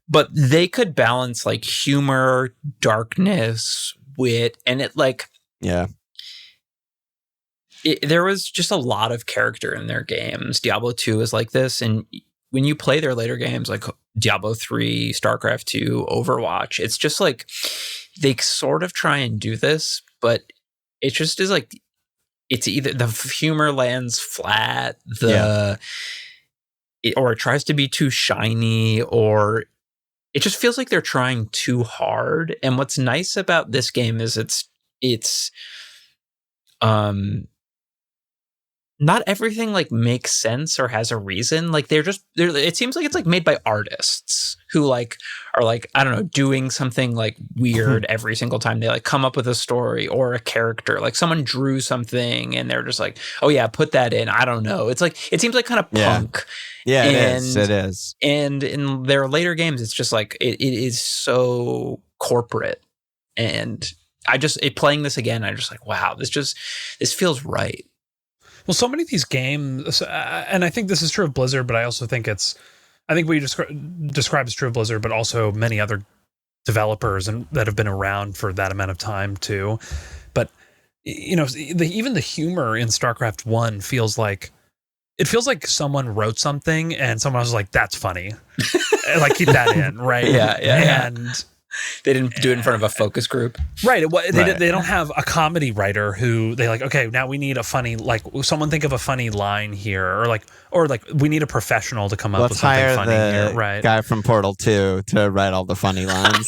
But they could balance like humor, darkness, wit, and it like Yeah. there was just a lot of character in their games. Diablo 2 is like this, and when you play their later games like Diablo 3, StarCraft 2, Overwatch, it's just like they sort of try and do this, but it just is like it's either the humor lands flat, or it tries to be too shiny, or it just feels like they're trying too hard. And what's nice about this game is it's not everything like makes sense or has a reason. Like it seems like it's like made by artists who like are like, I don't know, doing something like weird every single time they like come up with a story or a character. Like someone drew something and they're just like, oh yeah, put that in. I don't know. It's like, it seems like kind of punk. Yeah, it is. And in their later games, it's just like, it is so corporate. And playing this again, I'm just like, wow, this feels right. Well, so many of these games, and I think this is true of Blizzard, but I also think I think what you describe is true of Blizzard, but also many other developers and that have been around for that amount of time too. But you know, even the humor in StarCraft 1 feels like someone wrote something and someone was like, "That's funny," like keep that in, right? Yeah. And they didn't do it in front of a focus group. Right. They don't have a comedy writer who they like, okay, now we need a funny, like someone think of a funny line here, or like we need a professional to come up with something funny here. Right. Guy from Portal 2 to write all the funny lines.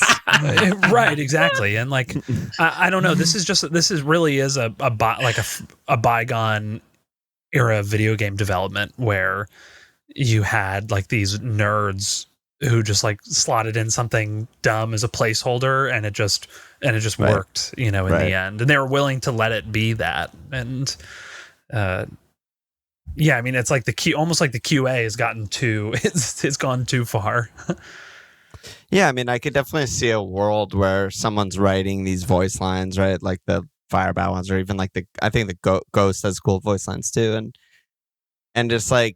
Right. Exactly. And like, I don't know. This really is a bygone era of video game development where you had like these nerds who just like slotted in something dumb as a placeholder, and it just Right. worked, in the end, and they were willing to let it be that. And I mean, it's like almost like the QA has gotten it's gone too far. Yeah, I mean, I could definitely see a world where someone's writing these voice lines, right? Like the Firebat ones, or even like I think the Ghost has cool voice lines too, and just like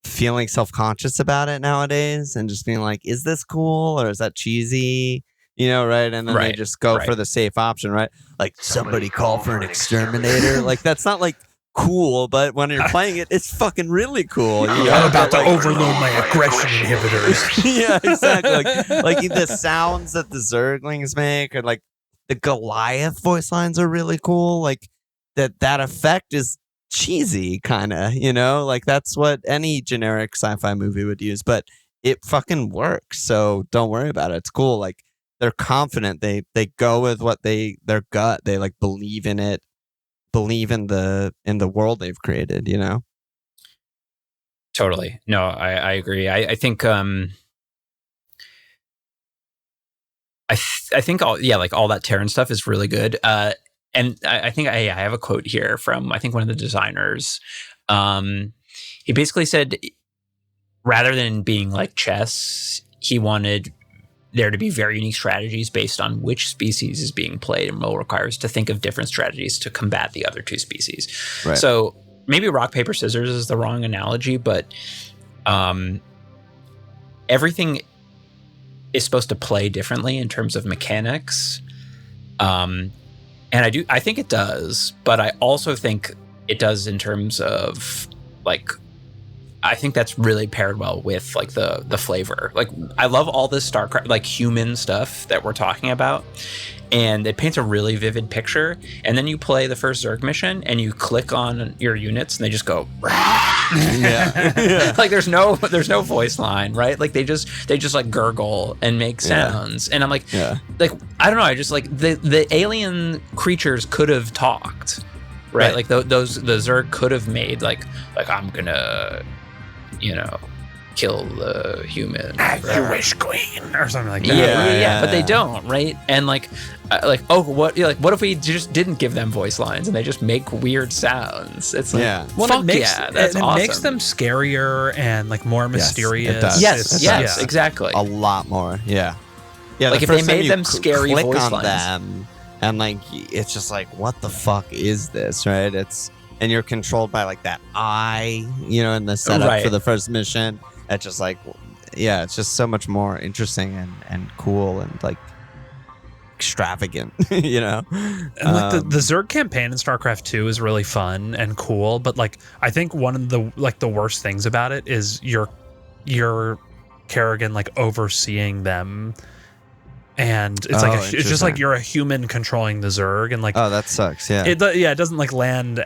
feeling self-conscious about it nowadays and just being like, is this cool or is that cheesy? Right? And then they just go for the safe option, right? Like somebody call for an exterminator. Like that's not like cool, but when you're playing it, it's fucking really cool. I'm about to overload my aggression inhibitors. Yeah, exactly. Like the sounds that the Zerglings make, or like the Goliath voice lines are really cool. Like that effect is cheesy, kind of, you know, like that's what any generic sci-fi movie would use, but it fucking works. So don't worry about it. It's cool. Like they're confident. They go with what their gut. They like believe in it, believe in the world they've created, you know? Totally. No, I agree. I think I think all that Terran stuff is really good. And I think I have a quote here from I think one of the designers. He basically said, rather than being like chess, he wanted there to be very unique strategies based on which species is being played, and will require us to think of different strategies to combat the other two species. Right. So maybe rock, paper, scissors is the wrong analogy, but everything is supposed to play differently in terms of mechanics. And I think it does, but I also think it does in terms of like, I think that's really paired well with like the flavor. Like I love all this StarCraft, like human stuff that we're talking about, and it paints a really vivid picture. And then you play the first Zerg mission and you click on your units and they just go, Yeah. like there's no voice line, right? Like they just like gurgle and make sounds. And I'm like, like, I don't know. I just like the alien creatures could have talked, right? Like the Zerg could have made like I'm gonna, you know, kill the human. You wish, queen, or something like that. Yeah, but they don't, right? And what if we just didn't give them voice lines and they just make weird sounds? It's like, Well, fuck it makes, yeah, that's awesome. It makes them scarier and like more mysterious. it does. Yes, exactly. A lot more. Yeah. Like the if they first time made you them scary click voice on lines. them, and like it's just like, what the fuck is this, right? And you're controlled by like that eye, you know, in the setup for the first mission. It's just like, yeah, it's just so much more interesting and cool and like extravagant, you know. And like the Zerg campaign in StarCraft 2 is really fun and cool, but like I think one of the worst things about it is your Kerrigan like overseeing them, and it's it's just like you're a human controlling the Zerg, and like that sucks. Yeah, it doesn't like land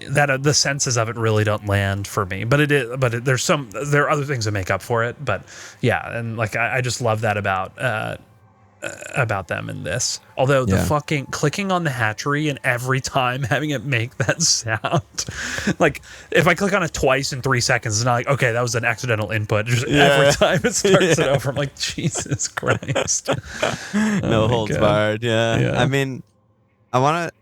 that the senses of it really don't land for me, but there are other things that make up for it, but yeah, and like I just love that about them in this. Although the fucking clicking on the hatchery and every time having it make that sound, like if I click on it twice in 3 seconds, it's not like, okay, that was an accidental input. Just every time it starts it over, I'm like, Jesus Christ. No holds barred. Yeah. I mean, I want to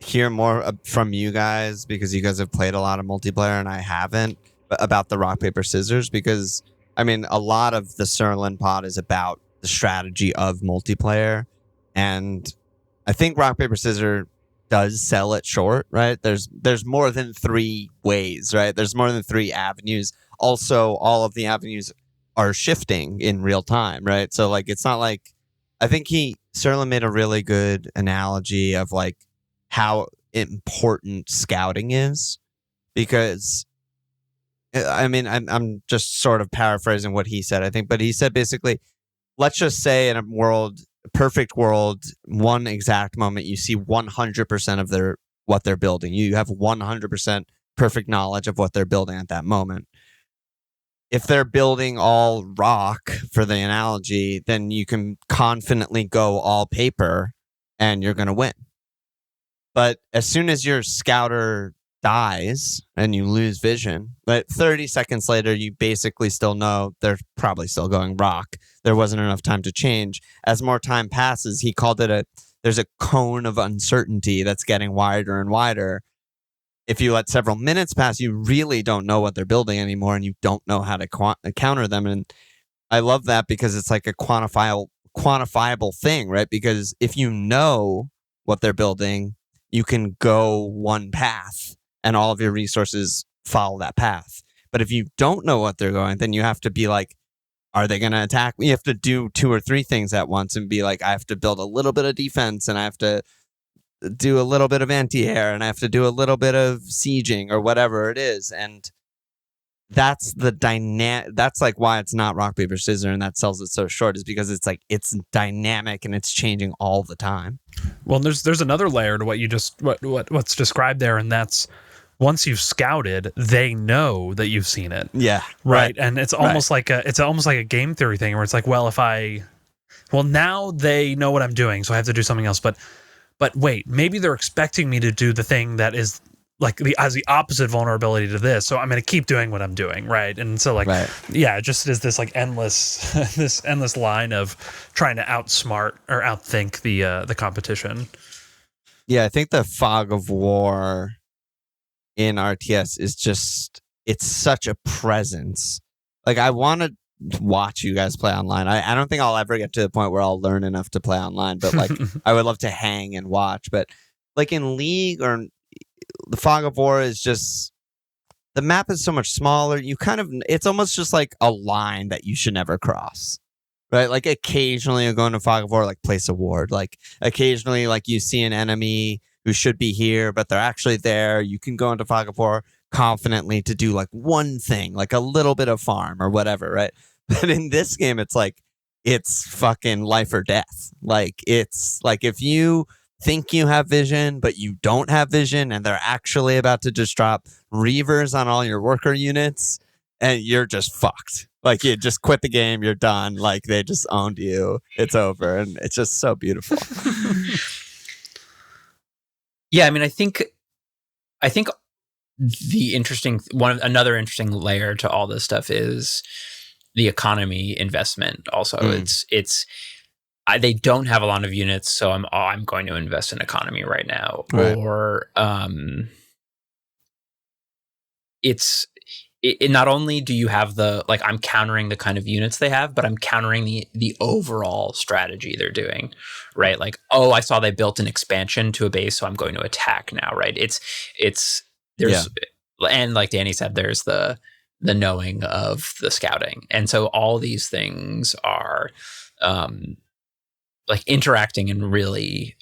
hear more from you guys because you guys have played a lot of multiplayer and I haven't, about the rock, paper, scissors, because I mean, a lot of the Serlin pod is about the strategy of multiplayer, and I think rock, paper, scissors does sell it short, right? There's more than 3 ways, right? There's more than 3 avenues. Also, all of the avenues are shifting in real time, right? So like it's not like, I think Serlin made a really good analogy of like how important scouting is, because I mean, I'm just sort of paraphrasing what he said, I think, but he said basically, let's just say in a perfect world, one exact moment you see 100% of what they're building. You have 100% perfect knowledge of what they're building at that moment. If they're building all rock, for the analogy, then you can confidently go all paper and you're going to win. But as soon as your scouter dies and you lose vision, but 30 seconds later you basically still know they're probably still going rock. There wasn't enough time to change. As more time passes, he called it there's a cone of uncertainty that's getting wider and wider. If you let several minutes pass, you really don't know what they're building anymore, and you don't know how to counter them. And I love that because it's like a quantifiable thing, right? Because if you know what they're building, you can go one path and all of your resources follow that path. But if you don't know what they're going, then you have to be like, are they going to attack me? You have to do 2 or 3 things at once and be like, I have to build a little bit of defense, and I have to do a little bit of anti-air, and I have to do a little bit of sieging or whatever it is. And that's that's like why it's not rock, paper, scissors, and that sells it so short, is because it's like it's dynamic and it's changing all the time. Well, there's another layer to what you just what's described there, and that's once you've scouted, they know that you've seen it. Yeah. Right. And it's almost like a game theory thing where it's like, well, now they know what I'm doing, so I have to do something else. But wait, maybe they're expecting me to do the thing that is like has the opposite vulnerability to this, so I'm going to keep doing what I'm doing, right? And so it just is this like endless this endless line of trying to outsmart or outthink the competition. Yeah, I think the fog of war in RTS is just, it's such a presence. Like, I want to watch you guys play online. I don't think I'll ever get to the point where I'll learn enough to play online, but like I would love to hang and watch. But like in League or the fog of war is just, the map is so much smaller. It's almost just like a line that you should never cross, right? Like occasionally you go into fog of war, like place a ward. Like occasionally, like you see an enemy who should be here, but they're actually there. You can go into fog of war confidently to do like one thing, like a little bit of farm or whatever, right? But in this game, it's like, it's fucking life or death. Like, it's like if you think you have vision, but you don't have vision, and they're actually about to just drop Reavers on all your worker units, and you're just fucked. Like, you just quit the game, you're done. Like, they just owned you. It's over. And it's just so beautiful. Yeah, I mean, I think another interesting layer to all this stuff is the economy investment. Also, they don't have a lot of units, so I'm going to invest in economy right now. Right. Or it not only do you have I'm countering the kind of units they have, but I'm countering the overall strategy they're doing, right? Like, oh, I saw they built an expansion to a base, so I'm going to attack now, right? And like Danny said, there's the knowing of the scouting. And so all these things are like interacting in really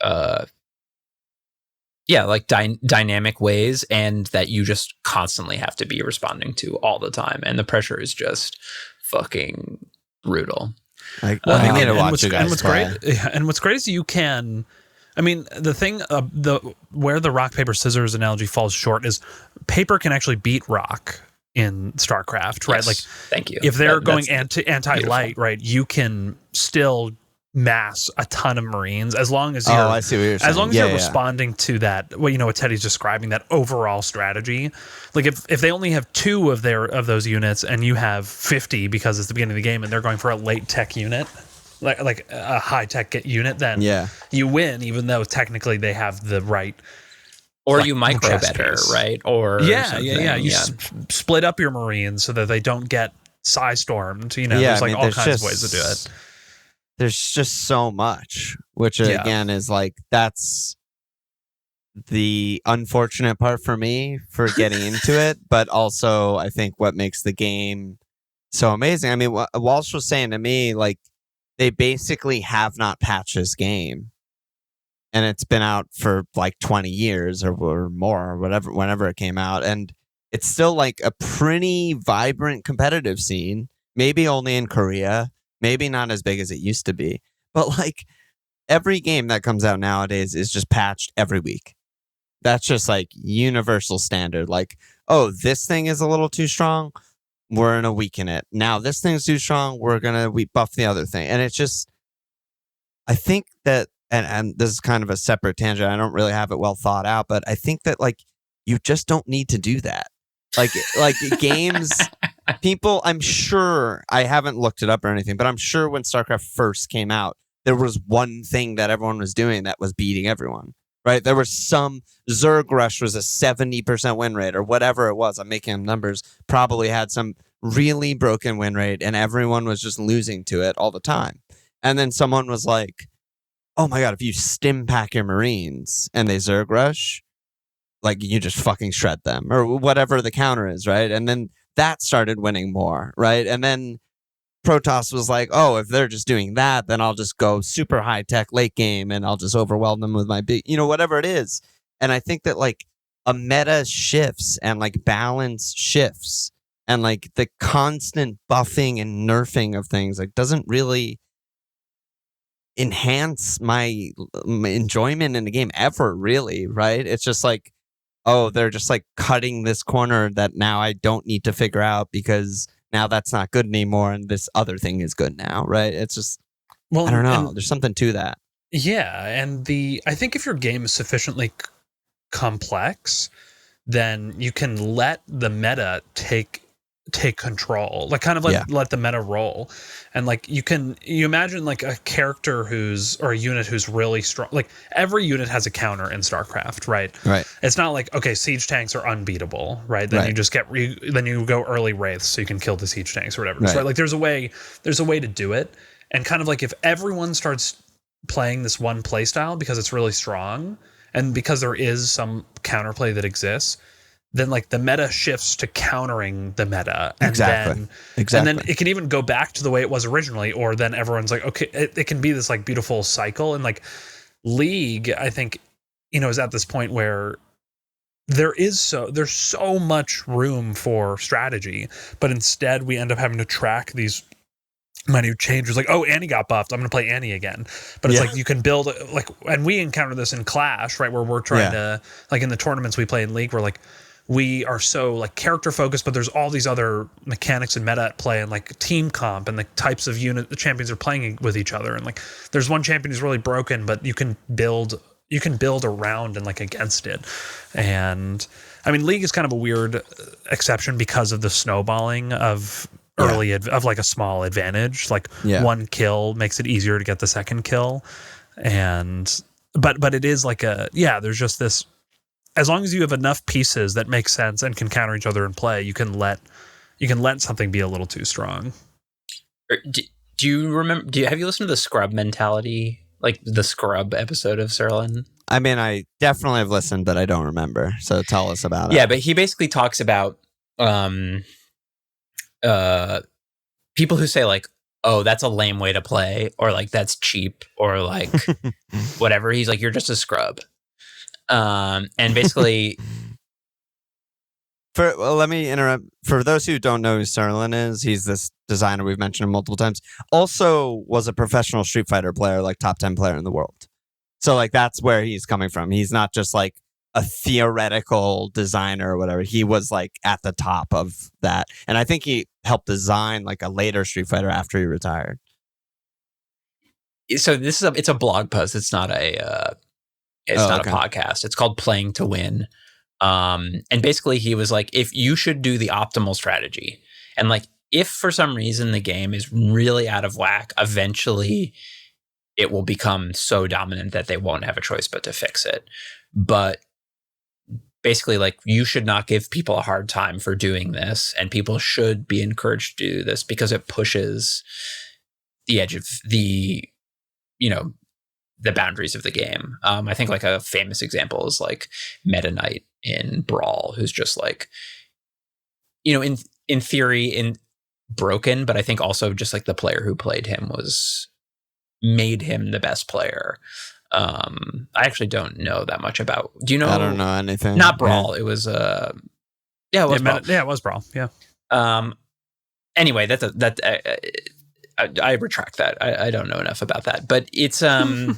dynamic ways, and that you just constantly have to be responding to all the time. And the pressure is just fucking brutal. Like, I need to watch you guys play. And what's great is you can, I mean, the thing, where the rock, paper, scissors analogy falls short is paper can actually beat rock in StarCraft, right? Yes, like, thank you. If they're going anti-light, right, you can still mass a ton of Marines as long as you're, I see what you're saying. as long as you're responding to that, what Teddy's describing, that overall strategy. Like if they only have 2 of those units and you have 50 because it's the beginning of the game and they're going for a late tech unit, like a high tech unit, then you win, even though technically they have the right. Or you micro better, right? Or you split up your Marines so that they don't get stormed. There's like all kinds of ways to do it. There's just so much, which again is like, that's the unfortunate part for me for getting into it, but also I think what makes the game so amazing. I mean, Walsh was saying to me, like, they basically have not patched this game, and it's been out for like 20 years or more, or whatever, whenever it came out, and it's still like a pretty vibrant competitive scene, maybe only in Korea. Maybe not as big as it used to be, but like every game that comes out nowadays is just patched every week. That's just like universal standard. Like, oh, this thing is a little too strong, we're going to weaken it. Now this thing's too strong, we're going to buff the other thing. And it's just, I think that, and this is kind of a separate tangent, I don't really have it well thought out, but I think that like you just don't need to do that. Like games, people, I'm sure, I haven't looked it up or anything, but I'm sure when StarCraft first came out, there was one thing that everyone was doing that was beating everyone, right? There was some, Zerg Rush was a 70% win rate or whatever it was. I'm making up numbers, probably had some really broken win rate, and everyone was just losing to it all the time. And then someone was like, oh my God, if you stim pack your Marines and they Zerg Rush, like you just fucking shred them or whatever the counter is, right? And then that started winning more, right? And then Protoss was like, oh, if they're just doing that, then I'll just go super high tech late game and I'll just overwhelm them with my big, whatever it is. And I think that like a meta shifts and like balance shifts, and like the constant buffing and nerfing of things like doesn't really enhance my enjoyment in the game ever, really, right? It's just like, oh, they're just like cutting this corner that now I don't need to figure out because now that's not good anymore and this other thing is good now, right? It's just, I don't know. There's something to that. Yeah, and I think if your game is sufficiently complex, then you can let the meta take control, like kind of let the meta roll. And like you imagine like a character or a unit who's really strong. Like every unit has a counter in StarCraft, right? It's not like, okay, siege tanks are unbeatable, right? Then you just then you go early wraiths so you can kill the siege tanks or whatever. Right. So like there's a way to do it. And kind of like if everyone starts playing this one play style because it's really strong and because there is some counterplay that exists, then like the meta shifts to countering the meta. And then it can even go back to the way it was originally, or then everyone's like, okay, it can be this like beautiful cycle. And like League, I think, is at this point where there's so much room for strategy, but instead we end up having to track these minute changes. Like, oh, Annie got buffed, I'm going to play Annie again. But it's like you can build like, and we encounter this in Clash, right, where we're trying to, like in the tournaments we play in League, where like we are so like character focused, but there's all these other mechanics and meta at play, and like team comp and the types of unit the champions are playing with each other. And like there's one champion who's really broken, but you can build around and like against it. And I mean, League is kind of a weird exception because of the snowballing of early of like a small advantage. Like one kill makes it easier to get the second kill. And but it is like there's just this, as long as you have enough pieces that make sense and can counter each other in play, you can let something be a little too strong. Do you remember? Have you listened to the Scrub Mentality, like the Scrub episode of Serlin? I mean, I definitely have listened, but I don't remember. So tell us about it. Yeah, but he basically talks about people who say like, oh, that's a lame way to play, or like that's cheap, or like whatever. He's like, you're just a scrub. And basically, let me interrupt. For those who don't know who Serlin is, he's this designer we've mentioned him multiple times. Also was a professional Street Fighter player, like top 10 player in the world. So like that's where he's coming from. He's not just like a theoretical designer or whatever. He was like at the top of that. And I think he helped design like a later Street Fighter after he retired. So it's a blog post. It's not a a podcast. It's called Playing to Win. And basically he was like, if you should do the optimal strategy, and like if for some reason the game is really out of whack, eventually it will become so dominant that they won't have a choice but to fix it. But basically, like, you should not give people a hard time for doing this, and people should be encouraged to do this because it pushes the edge of the boundaries of the game. I think like a famous example is like Meta Knight in Brawl, who's just like, in theory, broken, but I think also just like the player who played him made him the best player. I actually don't know that much about. Do you know? I don't know anything. Not Brawl. Yeah. It was it was Brawl. Yeah, it was Brawl. Yeah. Anyway, I retract that. I don't know enough about that, but it's yeah.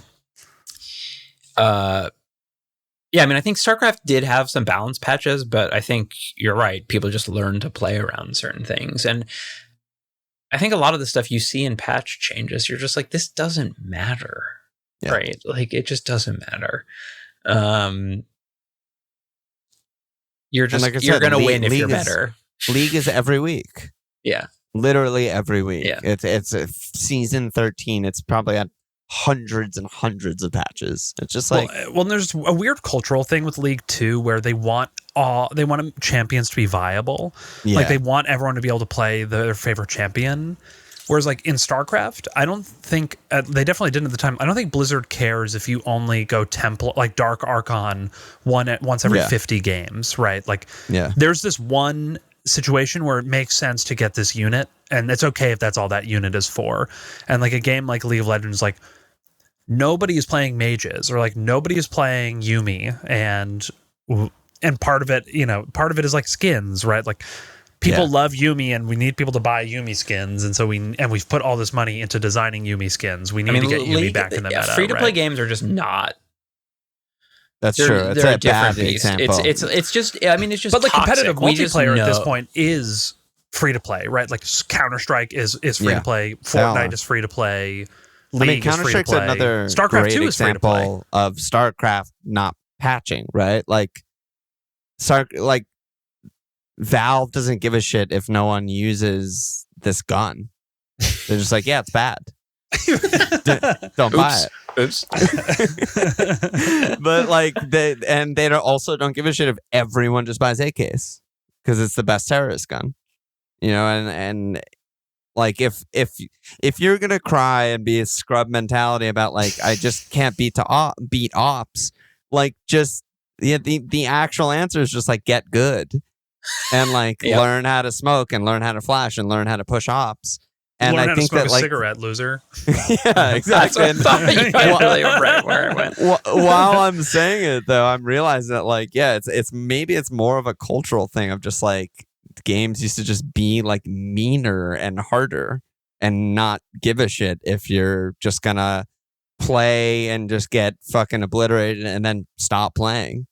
I mean, I think StarCraft did have some balance patches, but I think you're right. People just learn to play around certain things, and I think a lot of the stuff you see in patch changes, you're just like, this doesn't matter. Yeah. Right? Like, it just doesn't matter. You're just, like you're going to win if you're better. League is every week. Yeah. Literally every week. Yeah. It's season 13. It's probably had hundreds and hundreds of patches. It's just like, well, there's a weird cultural thing with League 2 where they want champions to be viable. Yeah. Like, they want everyone to be able to play their favorite champion. Whereas like in StarCraft, I don't think they definitely didn't at the time. I don't think Blizzard cares if you only go Temple, like Dark Archon once every 50 games, right? Like, there's this one situation where it makes sense to get this unit, and it's okay if that's all that unit is for. And like a game like League of Legends, like nobody is playing mages, or like nobody is playing Yumi, and part of it is like skins, right? Like, people love Yumi, and we need people to buy Yumi skins, and so we've put all this money into designing Yumi skins. We need to get Yumi back in the meta. Free to play games are just not That's true. It's they're a a different bad beast. example. It's just, I mean, it's just But like competitive toxic. We just multiplayer at this know- point is free to play, right? Like Counter-Strike is free to play. Fortnite is free to play. League is free to Counter-Strike's play. another StarCraft great 2 is free to play. example of StarCraft not patching, right? Like, Valve doesn't give a shit if no one uses this gun. They're just like, yeah, it's bad. Don't buy it. Oops. But like they also don't give a shit if everyone just buys AKs because it's the best terrorist gun, and like if you're gonna cry and be a scrub mentality about like I just can't beat ops, like just the actual answer is just like get good and like learn how to smoke and learn how to flash and learn how to push ops. And learn I how think to smoke that a like cigarette, loser. yeah, exactly. That's what I thought. You guys really were right where I went. While I'm saying it though, I'm realizing that like it's maybe it's more of a cultural thing of just like games used to just be like meaner and harder and not give a shit if you're just gonna play and just get fucking obliterated and then stop playing.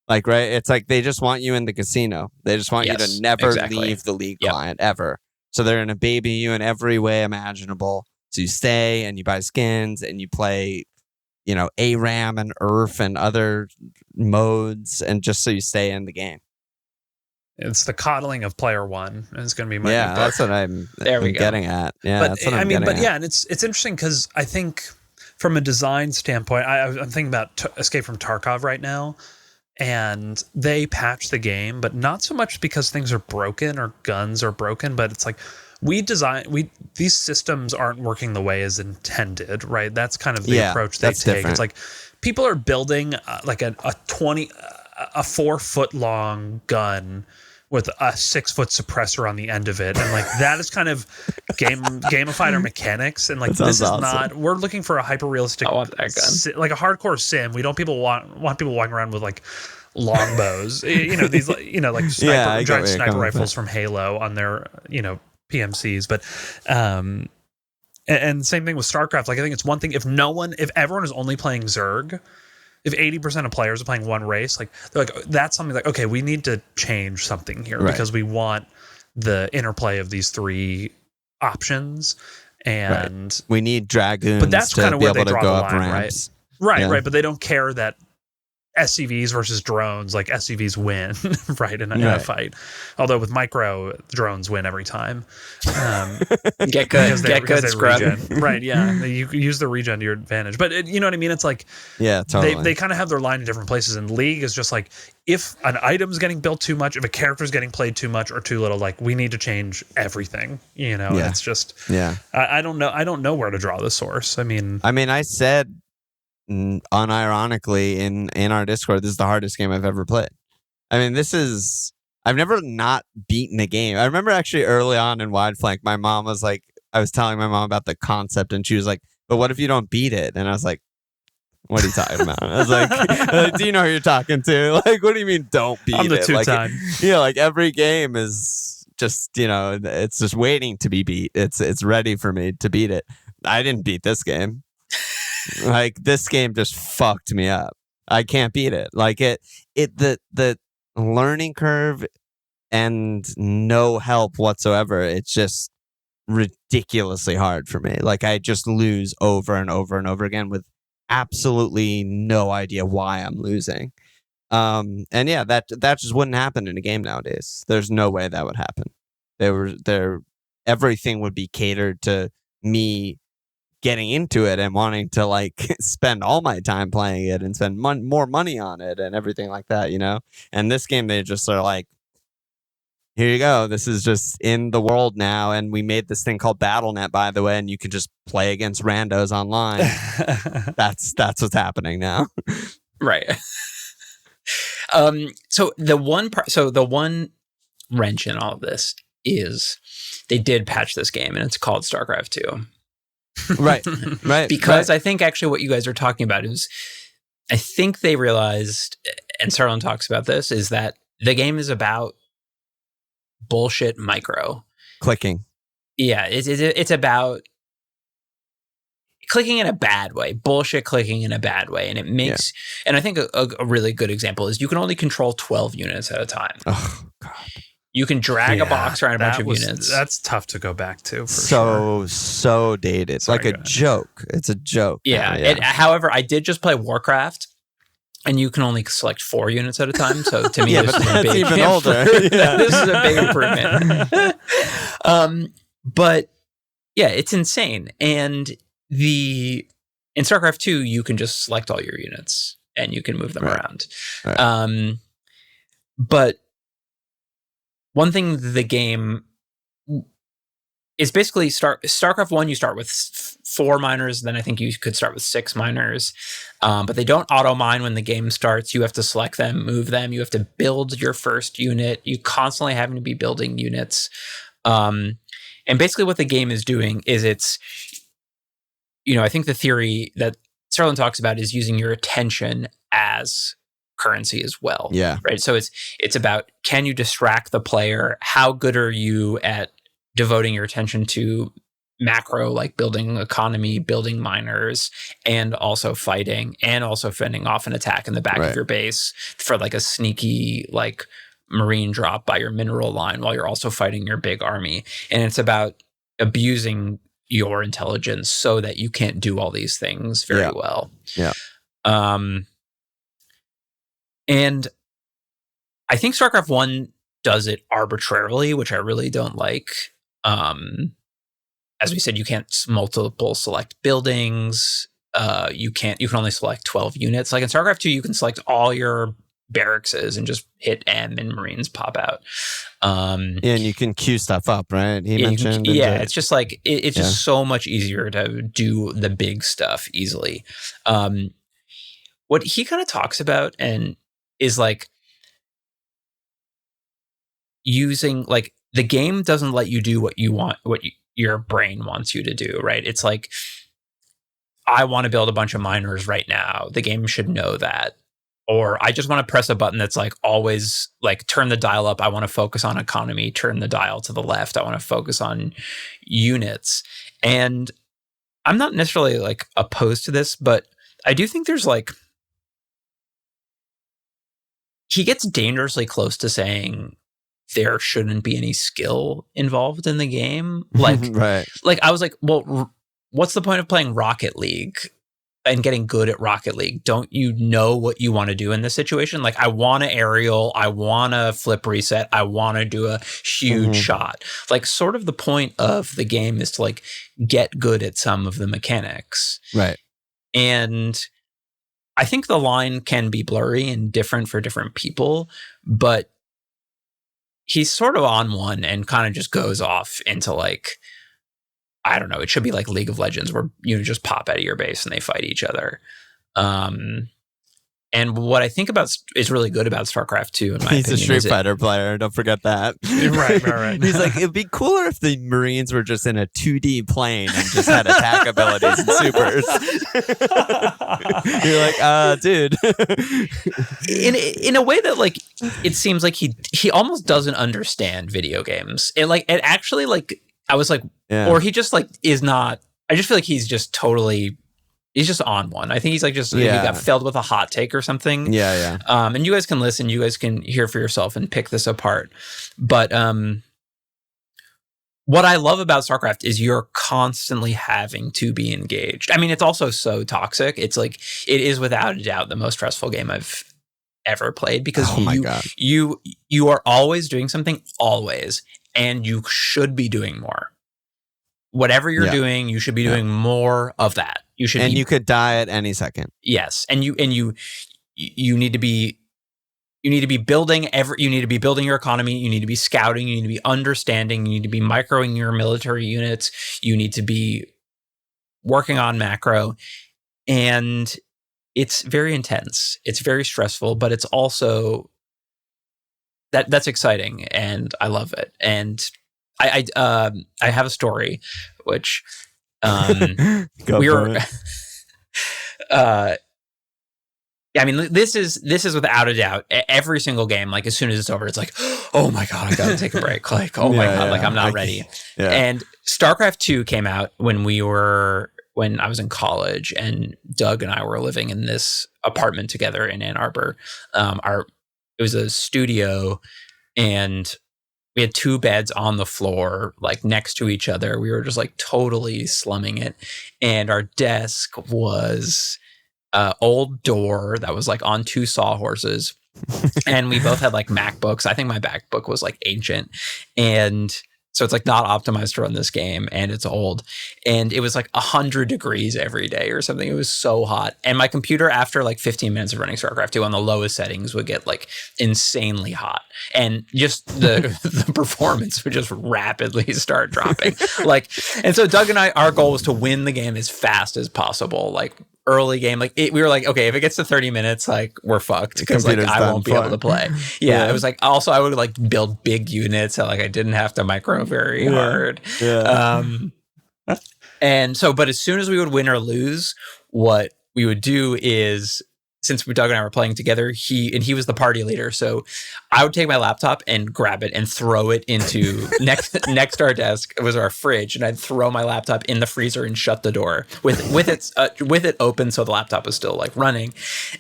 Like, right? It's like they just want you in the casino. They just want you to never leave the League client ever. So they're gonna baby you in every way imaginable. So you stay and you buy skins and you play, ARAM and IRF and other modes, and just so you stay in the game. It's the coddling of player one. And it's going to be my new book. That's what I'm getting at. Yeah, but that's what I'm getting at. yeah, and it's interesting because I think from a design standpoint, I'm thinking about Escape from Tarkov right now, and they patched the game, but not so much because things are broken or guns are broken, but it's like these systems aren't working the way as intended, right? That's kind of the approach they take. Different. It's like people are building like a 4 foot long gun with a 6 foot suppressor on the end of it, and like that is kind of gamified our mechanics, and like this is awesome. Not. We're looking for a hyper realistic. I want that gun. Like a hardcore sim. We don't want people walking around with like longbows. These like giant sniper rifles from Halo on their PMCs, but and same thing with StarCraft. Like I think it's one thing if everyone is only playing Zerg. If 80% of players are playing one race, like they're like that's something like okay, we need to change something here because we want the interplay of these three options, and we need dragoons. But that's kind of where they draw the line, ramps. Right. But they don't care that SCVs versus drones, like SCVs win, right, in a fight. Although with micro, drones win every time. Get good, scrub. Right, yeah. You use the regen to your advantage. But you know what I mean? It's like, totally. They kind of have their line in different places. And League is just like, if an item's getting built too much, if a character's getting played too much or too little, like we need to change everything. It's just, I don't know. I don't know where to draw the source. I mean, I said, unironically in our Discord, this is the hardest game I've ever played. I mean, I've never not beaten a game. I remember actually early on in Wide Flank, my mom was like, I was telling my mom about the concept and she was like, but what if you don't beat it? And I was like, what are you talking about? I was like, do you know who you're talking to? Like, what do you mean don't beat it? I'm the two-time. Like every game is just, it's just waiting to be beat. It's ready for me to beat it. I didn't beat this game. Like this game just fucked me up. I can't beat it. Like the learning curve and no help whatsoever. It's just ridiculously hard for me. Like I just lose over and over and over again with absolutely no idea why I'm losing. And yeah, that just wouldn't happen in a game nowadays. There's no way that would happen. Everything would be catered to me getting into it and wanting to like spend all my time playing it and spend more money on it and everything like that, And this game, they just are like, here you go. This is just in the world now. And we made this thing called BattleNet, by the way, and you can just play against randos online. That's what's happening now. Right. So the one wrench in all of this is they did patch this game and it's called StarCraft 2. Right. Because I think actually what you guys are talking about is, I think they realized, and Sarlin talks about this, is that the game is about bullshit micro clicking. Yeah, it's about clicking in a bad way, bullshit clicking in a bad way. And it makes, and I think a really good example is you can only control 12 units at a time. Oh, God. You can drag a box around a bunch of units. That's tough to go back to. For sure. So dated. It's like a joke. It's a joke. Yeah. However, I did just play Warcraft, and you can only select 4 units at a time. So to me, this is a big even older. This is a big improvement. But yeah, it's insane. And in StarCraft 2, you can just select all your units and you can move them around. Right. But one thing the game is basically StarCraft 1, you start with 4 miners, then I think you could start with 6 miners. But they don't auto mine when the game starts. You have to select them, move them. You have to build your first unit. You constantly having to be building units. And basically what the game is doing is it's, I think the theory that Sterling talks about is using your attention as currency as well. Yeah. Right. So it's about, can you distract the player? How good are you at devoting your attention to macro, like building economy, building miners, and also fighting, and also fending off an attack in the back of your base for like a sneaky like marine drop by your mineral line while you're also fighting your big army. And it's about abusing your intelligence so that you can't do all these things very well. Yeah. And I think StarCraft 1 does it arbitrarily, which I really don't like. As we said, you can't multiple select buildings. You can only select 12 units. Like in StarCraft 2, you can select all your barracks and just hit M and Marines pop out. And you can queue stuff up, right? He mentioned. It's just like it's just so much easier to do the big stuff easily. What he kind of talks about and is like using like the game doesn't let you do what you want, your brain wants you to do, right? It's like, I want to build a bunch of miners right now. The game should know that. Or I just want to press a button that's like always like turn the dial up. I want to focus on economy, turn the dial to the left. I want to focus on units. And I'm not necessarily like opposed to this, but I do think there's like, he gets dangerously close to saying there shouldn't be any skill involved in the game. Like, like I was like, well, what's the point of playing Rocket League and getting good at Rocket League? Don't you know what you want to do in this situation? Like, I want to aerial, I want to flip reset, I want to do a huge shot. Like, sort of the point of the game is to like get good at some of the mechanics. Right. And I think the line can be blurry and different for different people, but he's sort of on one and kind of just goes off into like, I don't know, it should be like League of Legends where you just pop out of your base and they fight each other. And what I think about is really good about StarCraft 2, in my opinion. He's a Street Fighter player. Don't forget that. Right. He's like, it'd be cooler if the Marines were just in a 2D plane and just had attack abilities and supers. You're like, dude. in a way that like it seems like he almost doesn't understand video games. It actually like I was like, or he just like is not. I just feel like he's just totally. He's just on one. I think he's like just he got filled with a hot take or something. Yeah. And you guys can listen. You guys can hear for yourself and pick this apart. But what I love about StarCraft is you're constantly having to be engaged. I mean, it's also so toxic. It's like it is without a doubt the most stressful game I've ever played because you are always doing something, always, and you should be doing more. Whatever you're doing, you should be doing more of that. You should, and you could die at any second. Yes, and you need to be building you need to be building your economy. You need to be scouting. You need to be understanding. You need to be microing your military units. You need to be working on macro, and it's very intense. It's very stressful, but it's also that's exciting, and I love it. And I have a story, which we were. I mean, this is without a doubt every single game. Like as soon as it's over, it's like, oh my god, I gotta take a break. Like, oh my god, like I'm not ready. Yeah. And StarCraft 2 came out when we were when I was in college, and Doug and I were living in this apartment together in Ann Arbor. It was a studio, and we had 2 beds on the floor, like next to each other. We were just like totally slumming it. And our desk was old door that was like on 2 sawhorses. And we both had like MacBooks. I think my MacBook was like ancient. And so it's like not optimized to run this game, and it's old. And it was like 100 degrees every day or something. It was so hot. And my computer, after like 15 minutes of running StarCraft 2 on the lowest settings, would get like insanely hot. And just the performance would just rapidly start dropping. And so Doug and I, our goal was to win the game as fast as possible. Like early game, we were like, okay, if it gets to 30 minutes, like we're fucked, because like I won't be able to play. Yeah, it was like, also I would like build big units, so like I didn't have to micro very hard. And so, but as soon as we would win or lose, what we would do is, since Doug and I were playing together, he was the party leader. So I would take my laptop and grab it and throw it into next to our desk. It was our fridge, and I'd throw my laptop in the freezer and shut the door with it open, so the laptop was still like running.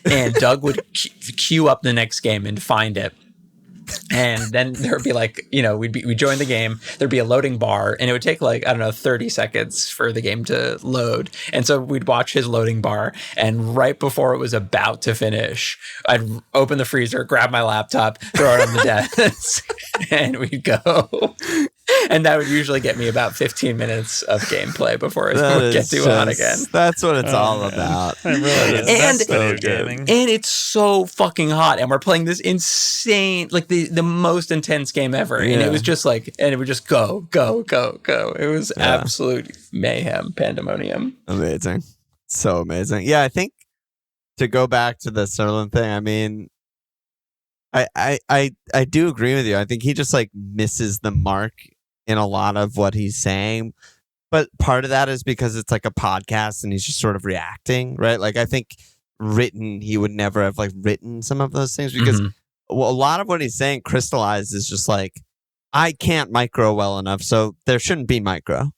And Doug would queue up the next game and find it. And then there would be like, we'd join the game, there'd be a loading bar, and it would take like, I don't know, 30 seconds for the game to load. And so we'd watch his loading bar, and right before it was about to finish, I'd open the freezer, grab my laptop, throw it on the desk, and we'd go. And that would usually get me about 15 minutes of gameplay before it would get too hot again. That's what it's all about. It really is. That's video gaming. And it's so fucking hot. And we're playing this insane, like the most intense game ever. And it was just like, and it would just go, go, go, go. It was absolute mayhem, pandemonium. Amazing. So amazing. Yeah, I think to go back to the Serlin thing, I mean, I do agree with you. I think he just like misses the mark in a lot of what he's saying, but part of that is because it's like a podcast and he's just sort of reacting, right? Like I think he would never have like written some of those things, because a lot of what he's saying crystallized is just like, I can't micro well enough, so there shouldn't be micro.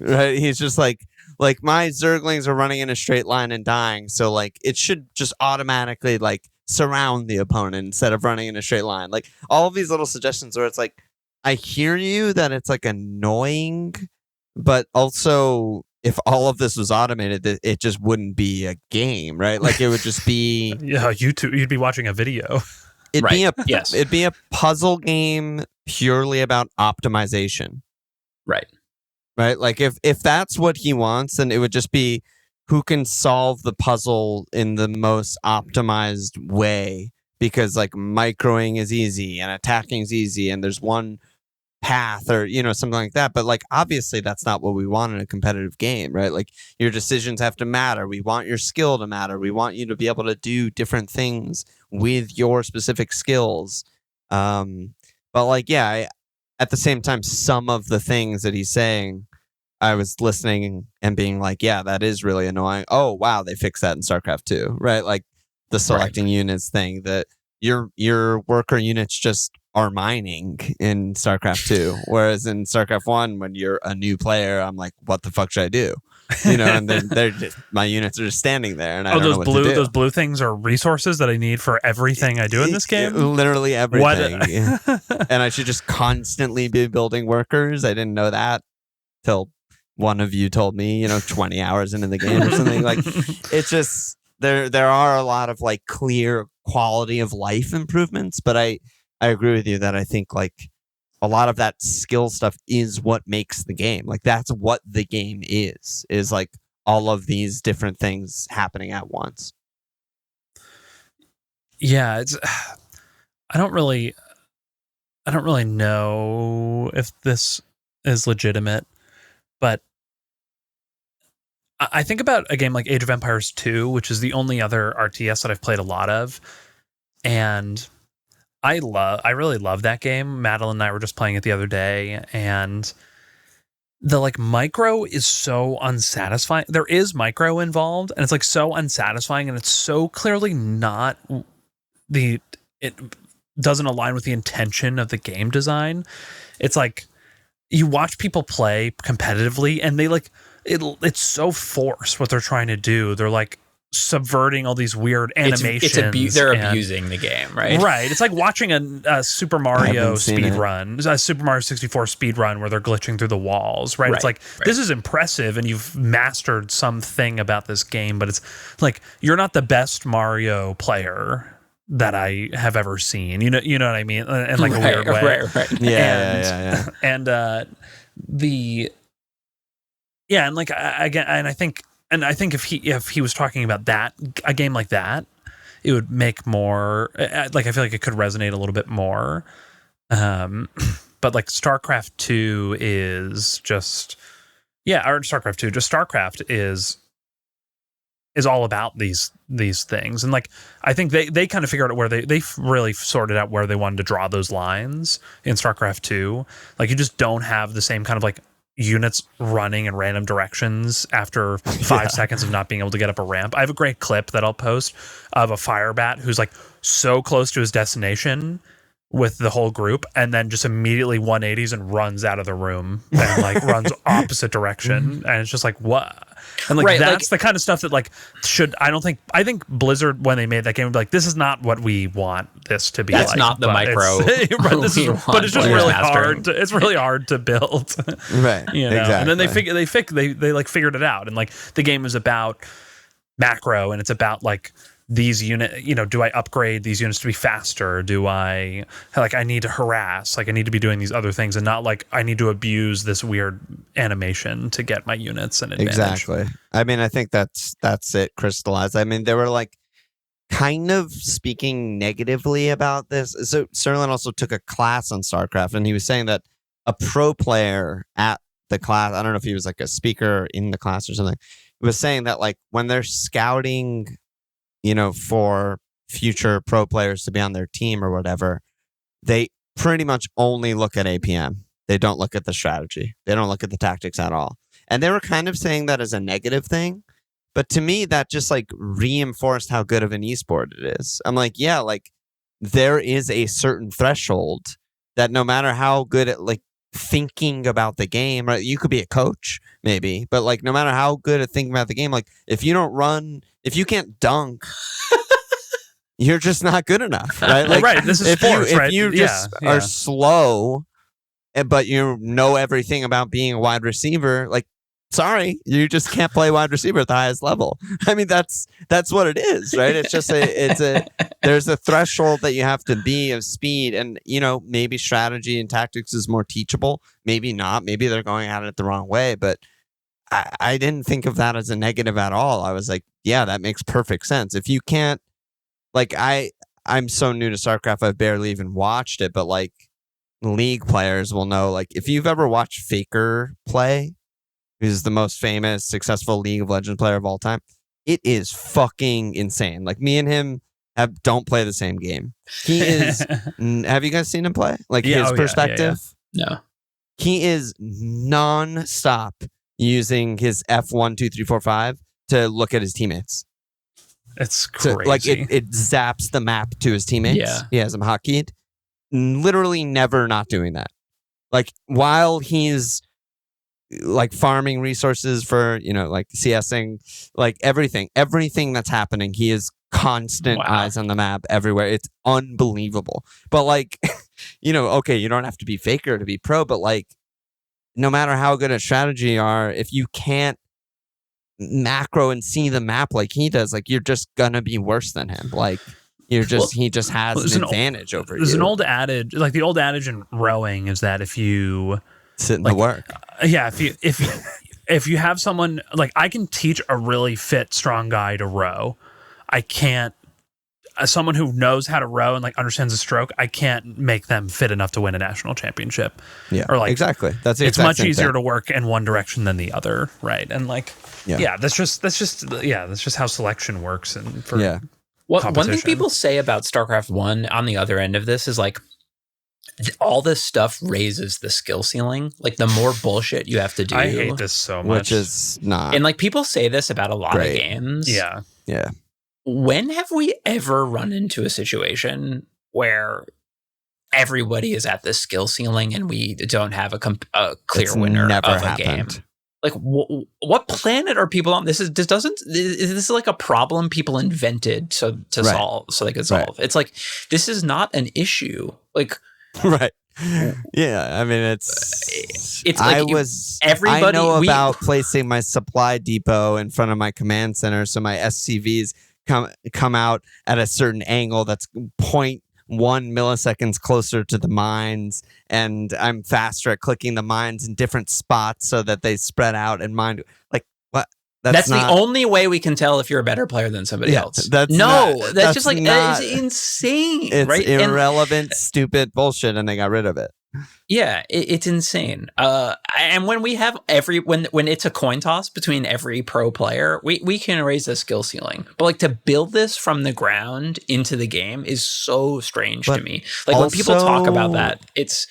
Right? He's just like my Zerglings are running in a straight line and dying, so like it should just automatically like surround the opponent instead of running in a straight line. Like all of these little suggestions where it's like, I hear you that it's like annoying, but also if all of this was automated, it just wouldn't be a game, right? Like it would just be you'd be watching a video. It'd be a puzzle game purely about optimization. Right. Like if that's what he wants, then it would just be who can solve the puzzle in the most optimized way, because like microing is easy and attacking is easy and there's one path or something like that. But like obviously that's not what we want in a competitive game, right? Like your decisions have to matter. We want your skill to matter. We want you to be able to do different things with your specific skills. But like at the same time, some of the things that he's saying, I was listening and being like, yeah, that is really annoying. Oh wow, they fixed that in StarCraft 2, right? Like the selecting units thing, that your worker units just are mining in StarCraft 2, whereas in StarCraft 1, when you're a new player, I'm like, what the fuck should I do? And then they're just, my units are just standing there, and I don't know what to do. Those blue things are resources that I need for everything I do in this game. Literally everything. And I should just constantly be building workers. I didn't know that till one of you told me, 20 hours into the game or something. Like it's just there are a lot of like clear quality of life improvements, but I agree with you that I think like a lot of that skill stuff is what makes the game. Like that's what the game is like all of these different things happening at once. Yeah, I don't really know if this is legitimate, but I think about a game like Age of Empires 2, which is the only other RTS that I've played a lot of, and I really love that game. Madeline and I were just playing it the other day, and the like micro is so unsatisfying. There is micro involved, and it's like so unsatisfying, and it's so clearly not it doesn't align with the intention of the game design. It's like you watch people play competitively, and they like it's so forced what they're trying to do. They're like subverting all these weird animations. They're abusing the game, right? Right. It's like watching a Super Mario seen speed it. run, a Super Mario 64 speed run where they're glitching through the walls, right? It's like, this is impressive and you've mastered something about this game, but it's like, you're not the best Mario player that I have ever seen. You know what I mean? In like a weird way. Right. Yeah. And and like again, and I think if he was talking about a game like that, it would make more like, I feel like it could resonate a little bit more. But like StarCraft 2 is just StarCraft 2, just StarCraft is all about these things. And like, I think they kind of figured out where they really sorted out where they wanted to draw those lines in StarCraft 2. Like, you just don't have the same kind of like units running in random directions after 5 seconds of not being able to get up a ramp. I have a great clip that I'll post of a firebat who's like so close to his destination with the whole group, and then just immediately 180s and runs out of the room and like runs opposite direction. And it's just like, what? And like, that's the kind of stuff that like I think Blizzard, when they made that game, would be like, this is not what we want this to be. That's like, not the micro. But it's just really hard. It's really hard to build. Right. You know? Exactly. And then they like figured it out. And like, the game is about macro, and it's about like, these unit, do I upgrade these units to be faster? Do I need to harass? Like, I need to be doing these other things, and not like I need to abuse this weird animation to get my units an advantage. Exactly. I mean, I think that's it crystallized. I mean, they were like kind of speaking negatively about this. So Sterling also took a class on StarCraft, and he was saying that a pro player at the class, I don't know if he was like a speaker in the class or something, was saying that like when they're scouting, for future pro players to be on their team or whatever, they pretty much only look at APM. They don't look at the strategy. They don't look at the tactics at all. And they were kind of saying that as a negative thing. But to me, that just like reinforced how good of an esport it is. I'm like, yeah, like there is a certain threshold that no matter how good at like thinking about the game, right? You could be a coach maybe, but like no matter how good at thinking about the game, like if you can't dunk, you're just not good enough, right? Like, right. This is sports, if right? you just are slow, but you know everything about being a wide receiver, like, sorry, you just can't play wide receiver at the highest level. I mean, that's what it is, right? It's just there's a threshold that you have to be of speed, and maybe strategy and tactics is more teachable, maybe not, maybe they're going at it the wrong way, but I didn't think of that as a negative at all. I was like, yeah, that makes perfect sense. If you can't, like, I'm so new to StarCraft, I've barely even watched it, but like League players will know, like if you've ever watched Faker play, who's the most famous, successful League of Legends player of all time, it is fucking insane. Like, me and him don't play the same game. He is, have you guys seen him play? Like, his perspective? No. He is non-stop using his F1, 2, 3, 4, 5 to look at his teammates. It's crazy. So, like, it zaps the map to his teammates. Yeah. He has them hotkeyed. Literally never not doing that. Like, while he's like farming resources for, like CSing, like everything that's happening, he is constant eyes on the map everywhere. It's unbelievable. But like, okay, you don't have to be Faker to be pro, but like, no matter how good at strategy you are, if you can't macro and see the map like he does, like, you're just gonna be worse than him. Like, he just has an advantage over you. There's an old adage, like the old adage in rowing is that if you sit in the work, if you have someone, like, I can teach a really fit, strong guy to row. I can't, someone who knows how to row and like understands the stroke, I can't make them fit enough to win a national championship. Yeah, or like, exactly. It's much easier to work in one direction than the other, right? And like, that's just how selection works. And for one thing people say about StarCraft 1 on the other end of this is like, all this stuff raises the skill ceiling. Like, the more bullshit you have to do. I hate this so much. Which is not. And like, people say this about a lot of games. Yeah. Yeah. When have we ever run into a situation where everybody is at the skill ceiling and we don't have a clear winner of a game? like what planet are people on? This is like a problem people invented to solve, so they could solve. It's like, this is not an issue. Like, right. Yeah, I mean, it's like I know about placing my supply depot in front of my command center, so my SCVs come out at a certain angle that's 0.1 milliseconds closer to the mines, and I'm faster at clicking the mines in different spots so that they spread out and mine. Like, what? That's the only way we can tell if you're a better player than somebody else. That's just like, it's insane. It's right? irrelevant, stupid bullshit, and they got rid of it. Yeah, it's insane. And when we have when it's a coin toss between every pro player, we can raise the skill ceiling. But like, to build this from the ground into the game is so strange to me. Like, when people talk about that, it's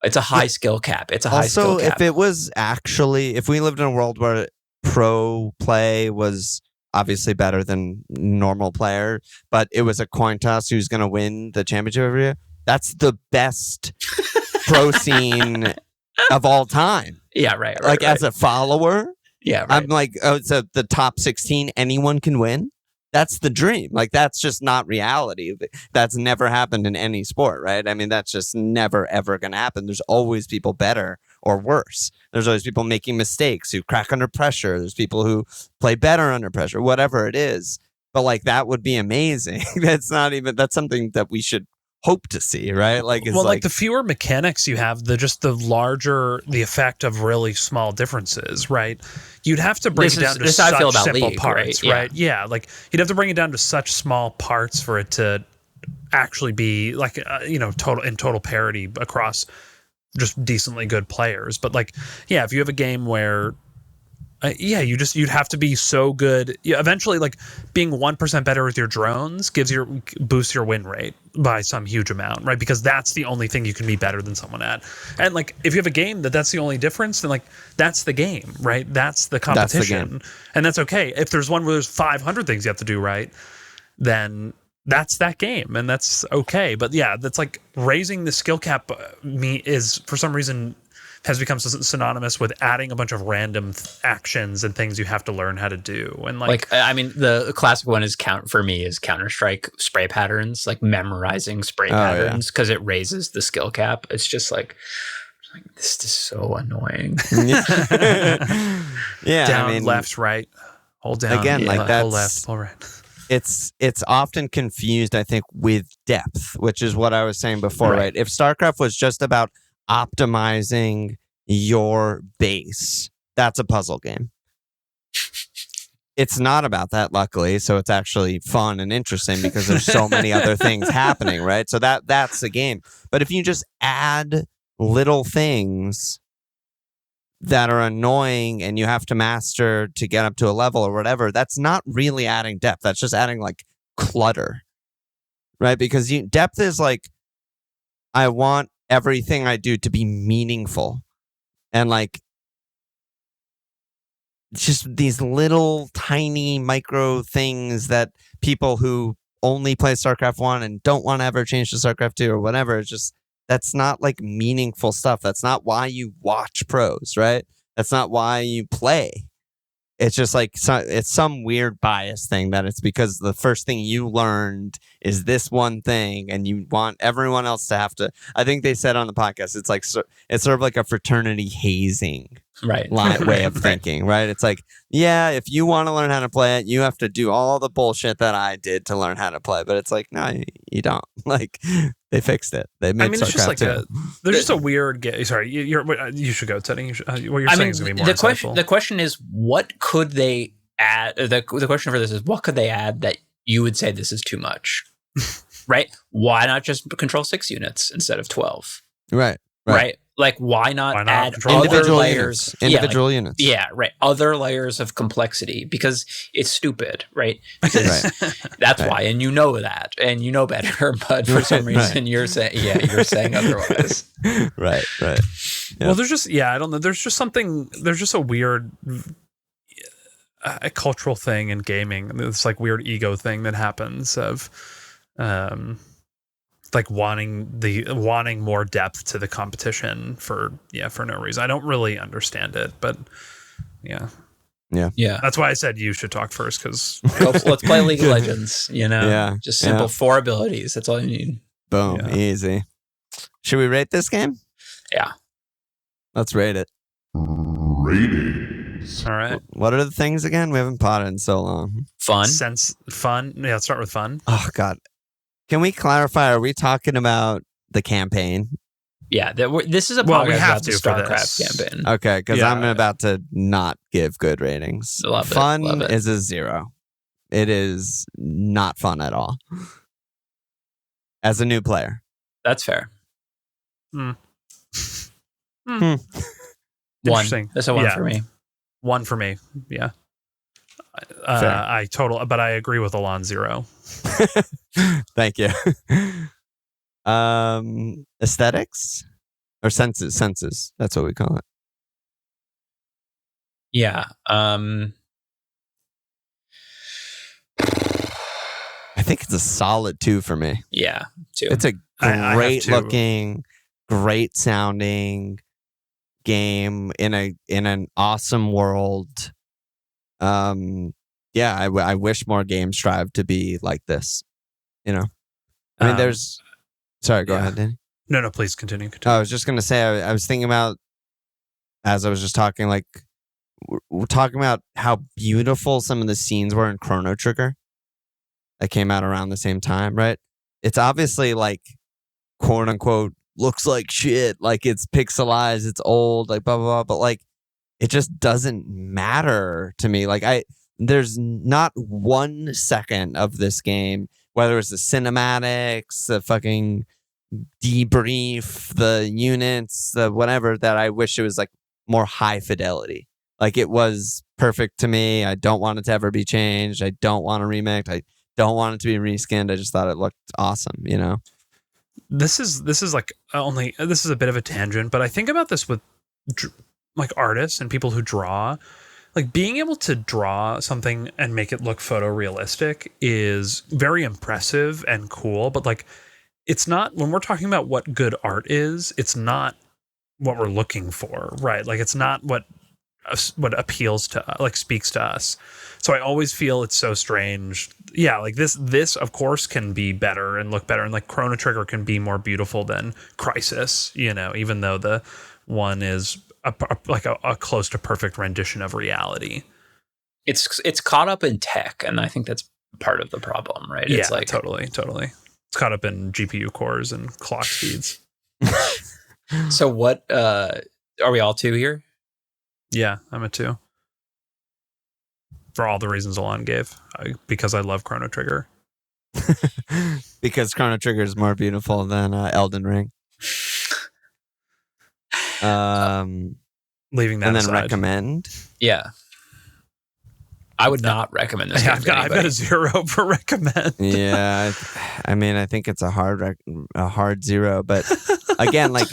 a high skill cap. It's a high skill cap. Also, if it was actually, if we lived in a world where pro play was obviously better than normal player, but it was a coin toss who's going to win the championship every year, that's the best pro scene of all time. Yeah, right. Like, as a follower, yeah, right. I'm like, oh, so the top 16, anyone can win. That's the dream. Like, that's just not reality. That's never happened in any sport, right? I mean, that's just never, ever going to happen. There's always people better or worse. There's always people making mistakes, who crack under pressure. There's people who play better under pressure, whatever it is. But like, that would be amazing. That's something that we should hope to see, right? Like, it's like the fewer mechanics you have, the larger the effect of really small differences, right? You'd have to break it down to such simple parts, right? Yeah, like, you'd have to bring it down to such small parts for it to actually be like, total parity across just decently good players. But like, yeah, if you have a game where you'd have to be so good. Yeah, eventually, like, being 1% better with your drones boosts your win rate by some huge amount, right? Because that's the only thing you can be better than someone at. And like, if you have a game that's the only difference, then like, that's the game, right? That's the competition, and that's okay. If there's one where there's 500 things you have to do right, then that's that game, and that's okay. But yeah, that's like, raising the skill cap is, for some reason, has become synonymous with adding a bunch of random actions and things you have to learn how to do. And like, I mean, the classic one is Counter-Strike spray patterns, like memorizing spray patterns, because it raises the skill cap. It's just like, this is so annoying. Yeah, down, I mean, left, right, hold down. Again, like, that's, pull left, pull right. It's often confused, I think, with depth, which is what I was saying before, right? If StarCraft was just about optimizing your base, that's a puzzle game. It's not about that, luckily, so it's actually fun and interesting because there's so many other things happening, right? So that's the game. But if you just add little things that are annoying and you have to master to get up to a level or whatever, that's not really adding depth. That's just adding like clutter, right? Because depth is like, I want everything I do to be meaningful, and like, just these little tiny micro things that people who only play StarCraft 1 and don't want to ever change to StarCraft 2 or whatever, it's just, that's not like meaningful stuff. That's not why you watch pros, right? That's not why you play. It's just like, it's some weird bias thing that it's because the first thing you learned is this one thing, and you want everyone else to have to. I think they said on the podcast, it's like, it's sort of like a fraternity hazing, way of thinking, right? It's like, yeah, if you want to learn how to play it, you have to do all the bullshit that I did to learn how to play. But it's like, no, you don't. Like, they fixed it. They made StarCraft, it's just like there's just a weird. Sorry, you should go, Teddy. What you're saying is going to be more insightful. The question is, what could they add? The question for this is, what could they add that you would say this is too much? Right? Why not just control 6 units instead of 12? Right. Like, why not add individual layers? Individual units. Yeah, right. Other layers of complexity, because it's stupid, right? Because that's why, and you know that, and you know better, but for some reason you're saying otherwise. Right. Yep. Well, there's just, I don't know. There's just a weird a cultural thing in gaming. This like weird ego thing that happens of like wanting more depth to the competition for no reason. I don't really understand it, but Yeah. Yeah. That's why I said you should talk first, because Let's play League of Legends, you know? Yeah, Just simple yeah. 4 abilities. That's all you need. Boom, Yeah. easy. Should we rate this game? Yeah. Let's rate it. Ratings. all right. What are the things again? We haven't potted in so long. Fun. Fun. Yeah, let's start with fun. Oh God, can we clarify? Are we talking about the campaign? Yeah. This is a Well, podcast we have about the to for StarCraft this. campaign. Okay, because Yeah. I'm about to not give good ratings. Love it, Fun love it. is a 0. It is not fun at all. As a new player. That's fair. Hmm. 1. Interesting. That's a 1 Yeah. for me. 1 for me. Yeah. Fair. But I agree with Alon 0. Thank you. Aesthetics or senses. That's what we call it. Yeah. I think it's a solid 2 for me. Yeah. 2. It's a I have great to. looking, great sounding game in an awesome world. Yeah, I wish more games strive to be like this. You know, I mean, there's. Sorry, go yeah. ahead, Danny. No, please continue. I was just gonna say, I was thinking about, as I was just talking, like we're talking about how beautiful some of the scenes were in Chrono Trigger. That came out around the same time, right? It's obviously like, quote unquote, looks like shit. Like it's pixelized, it's old, like blah blah blah. But like, it just doesn't matter to me. Like there's not 1 second of this game, whether it's the cinematics, the fucking debrief, the units, the whatever, that I wish it was like more high fidelity. Like it was perfect to me. I don't want it to ever be changed. I don't want to remake. I don't want it to be reskinned. I just thought it looked awesome, you know? This is like this is a bit of a tangent, but I think about this with like artists and people who draw. Like being able to draw something and make it look photorealistic is very impressive and cool, but like it's not, when we're talking about what good art is, it's not what we're looking for, right? Like it's not what appeals to, like, speaks to us. So I always feel it's so strange. Yeah, like this of course can be better and look better, and like Chrono Trigger can be more beautiful than Crisis, you know, even though the one is a close to perfect rendition of reality. It's caught up in tech, and I think that's part of the problem, right? Yeah, It's like totally. It's caught up in GPU cores and clock speeds. So what are we all 2 here? Yeah, I'm a 2. For all the reasons Alon gave, because I love Chrono Trigger. Because Chrono Trigger is more beautiful than Elden Ring. Leaving that And then aside. recommend. Yeah. I would not recommend this game I've to got anybody. a 0 for recommend. Yeah, I mean, I think it's a hard 0. But again, like,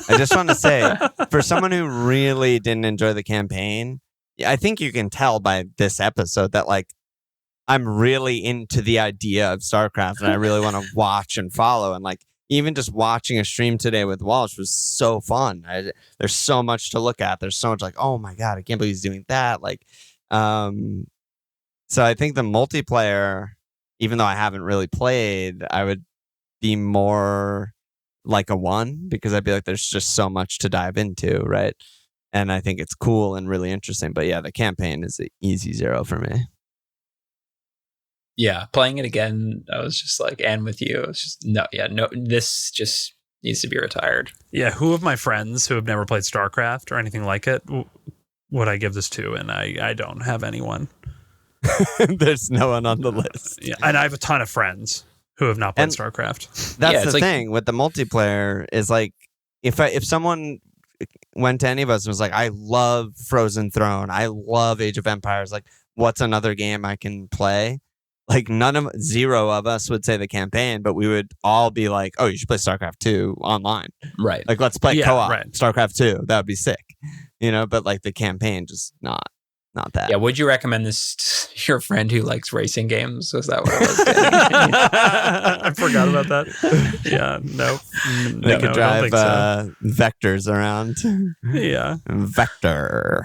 I just want to say, for someone who really didn't enjoy the campaign, I think you can tell by this episode that, like, I'm really into the idea of StarCraft and I really want to watch and follow. And like, even just watching a stream today with Walsh was so fun. There's so much to look at. There's so much like, oh my God, I can't believe he's doing that. Like, so I think the multiplayer, even though I haven't really played, I would be more like a 1, because I'd be like, there's just so much to dive into, right? And I think it's cool and really interesting. But yeah, the campaign is an easy 0 for me. Yeah, playing it again, I was just like, and with you, it's just no, this just needs to be retired. Yeah, who of my friends who have never played StarCraft or anything like it would I give this to? And I don't have anyone. There's no one on the list. Yeah, and I have a ton of friends who have not played And StarCraft. That's Yeah, it's the like- thing with the multiplayer is like, if someone went to any of us and was like, I love Frozen Throne, I love Age of Empires, like, what's another game I can play? Like, 0 of us would say the campaign, but we would all be like, oh, you should play StarCraft 2 online. Right. Like, let's play Yeah, co-op right. StarCraft 2. That would be sick. You know, but like the campaign, just not not that. Yeah, would you recommend this to your friend who likes racing games? Was that what it was? I forgot about that. Yeah, no. They No, could I drive don't think vectors around. so. Yeah. Vector.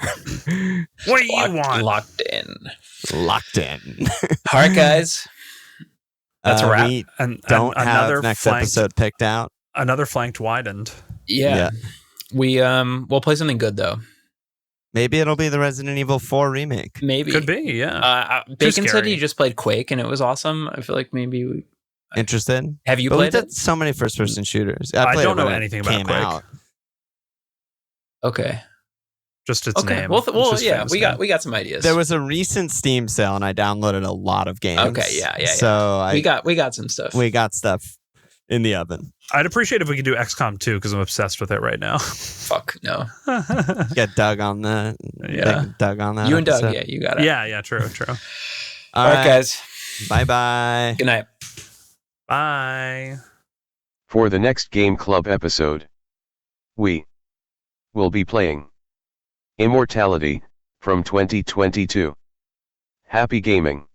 What do you want? Locked in. Locked in. All right, guys. That's a wrap. We And don't another have next flanked, episode picked out. Another flanked widened. Yeah. We'll play something good though. Maybe it'll be the Resident Evil 4 remake. Maybe. Could be, yeah. Bacon said scary. he just played Quake and it was awesome. I feel like maybe we Interested? have you But we played did it? so many first-person shooters. I played don't it know when it anything about came Quake. out. Okay. Just its Okay. name. Well, It's just yeah, famous we name. got some ideas. There was a recent Steam sale, and I downloaded a lot of games. Okay, yeah. So we got some stuff. we got stuff in the oven. I'd appreciate if we could do XCOM 2 because I'm obsessed with it right now. Fuck no. Get Doug on the Yeah. Doug on that. You and Doug, episode. yeah, you got it. Yeah, true. All right, guys. Bye bye. Good night. Bye. For the next Game Club episode, we will be playing Immortality from 2022. Happy gaming.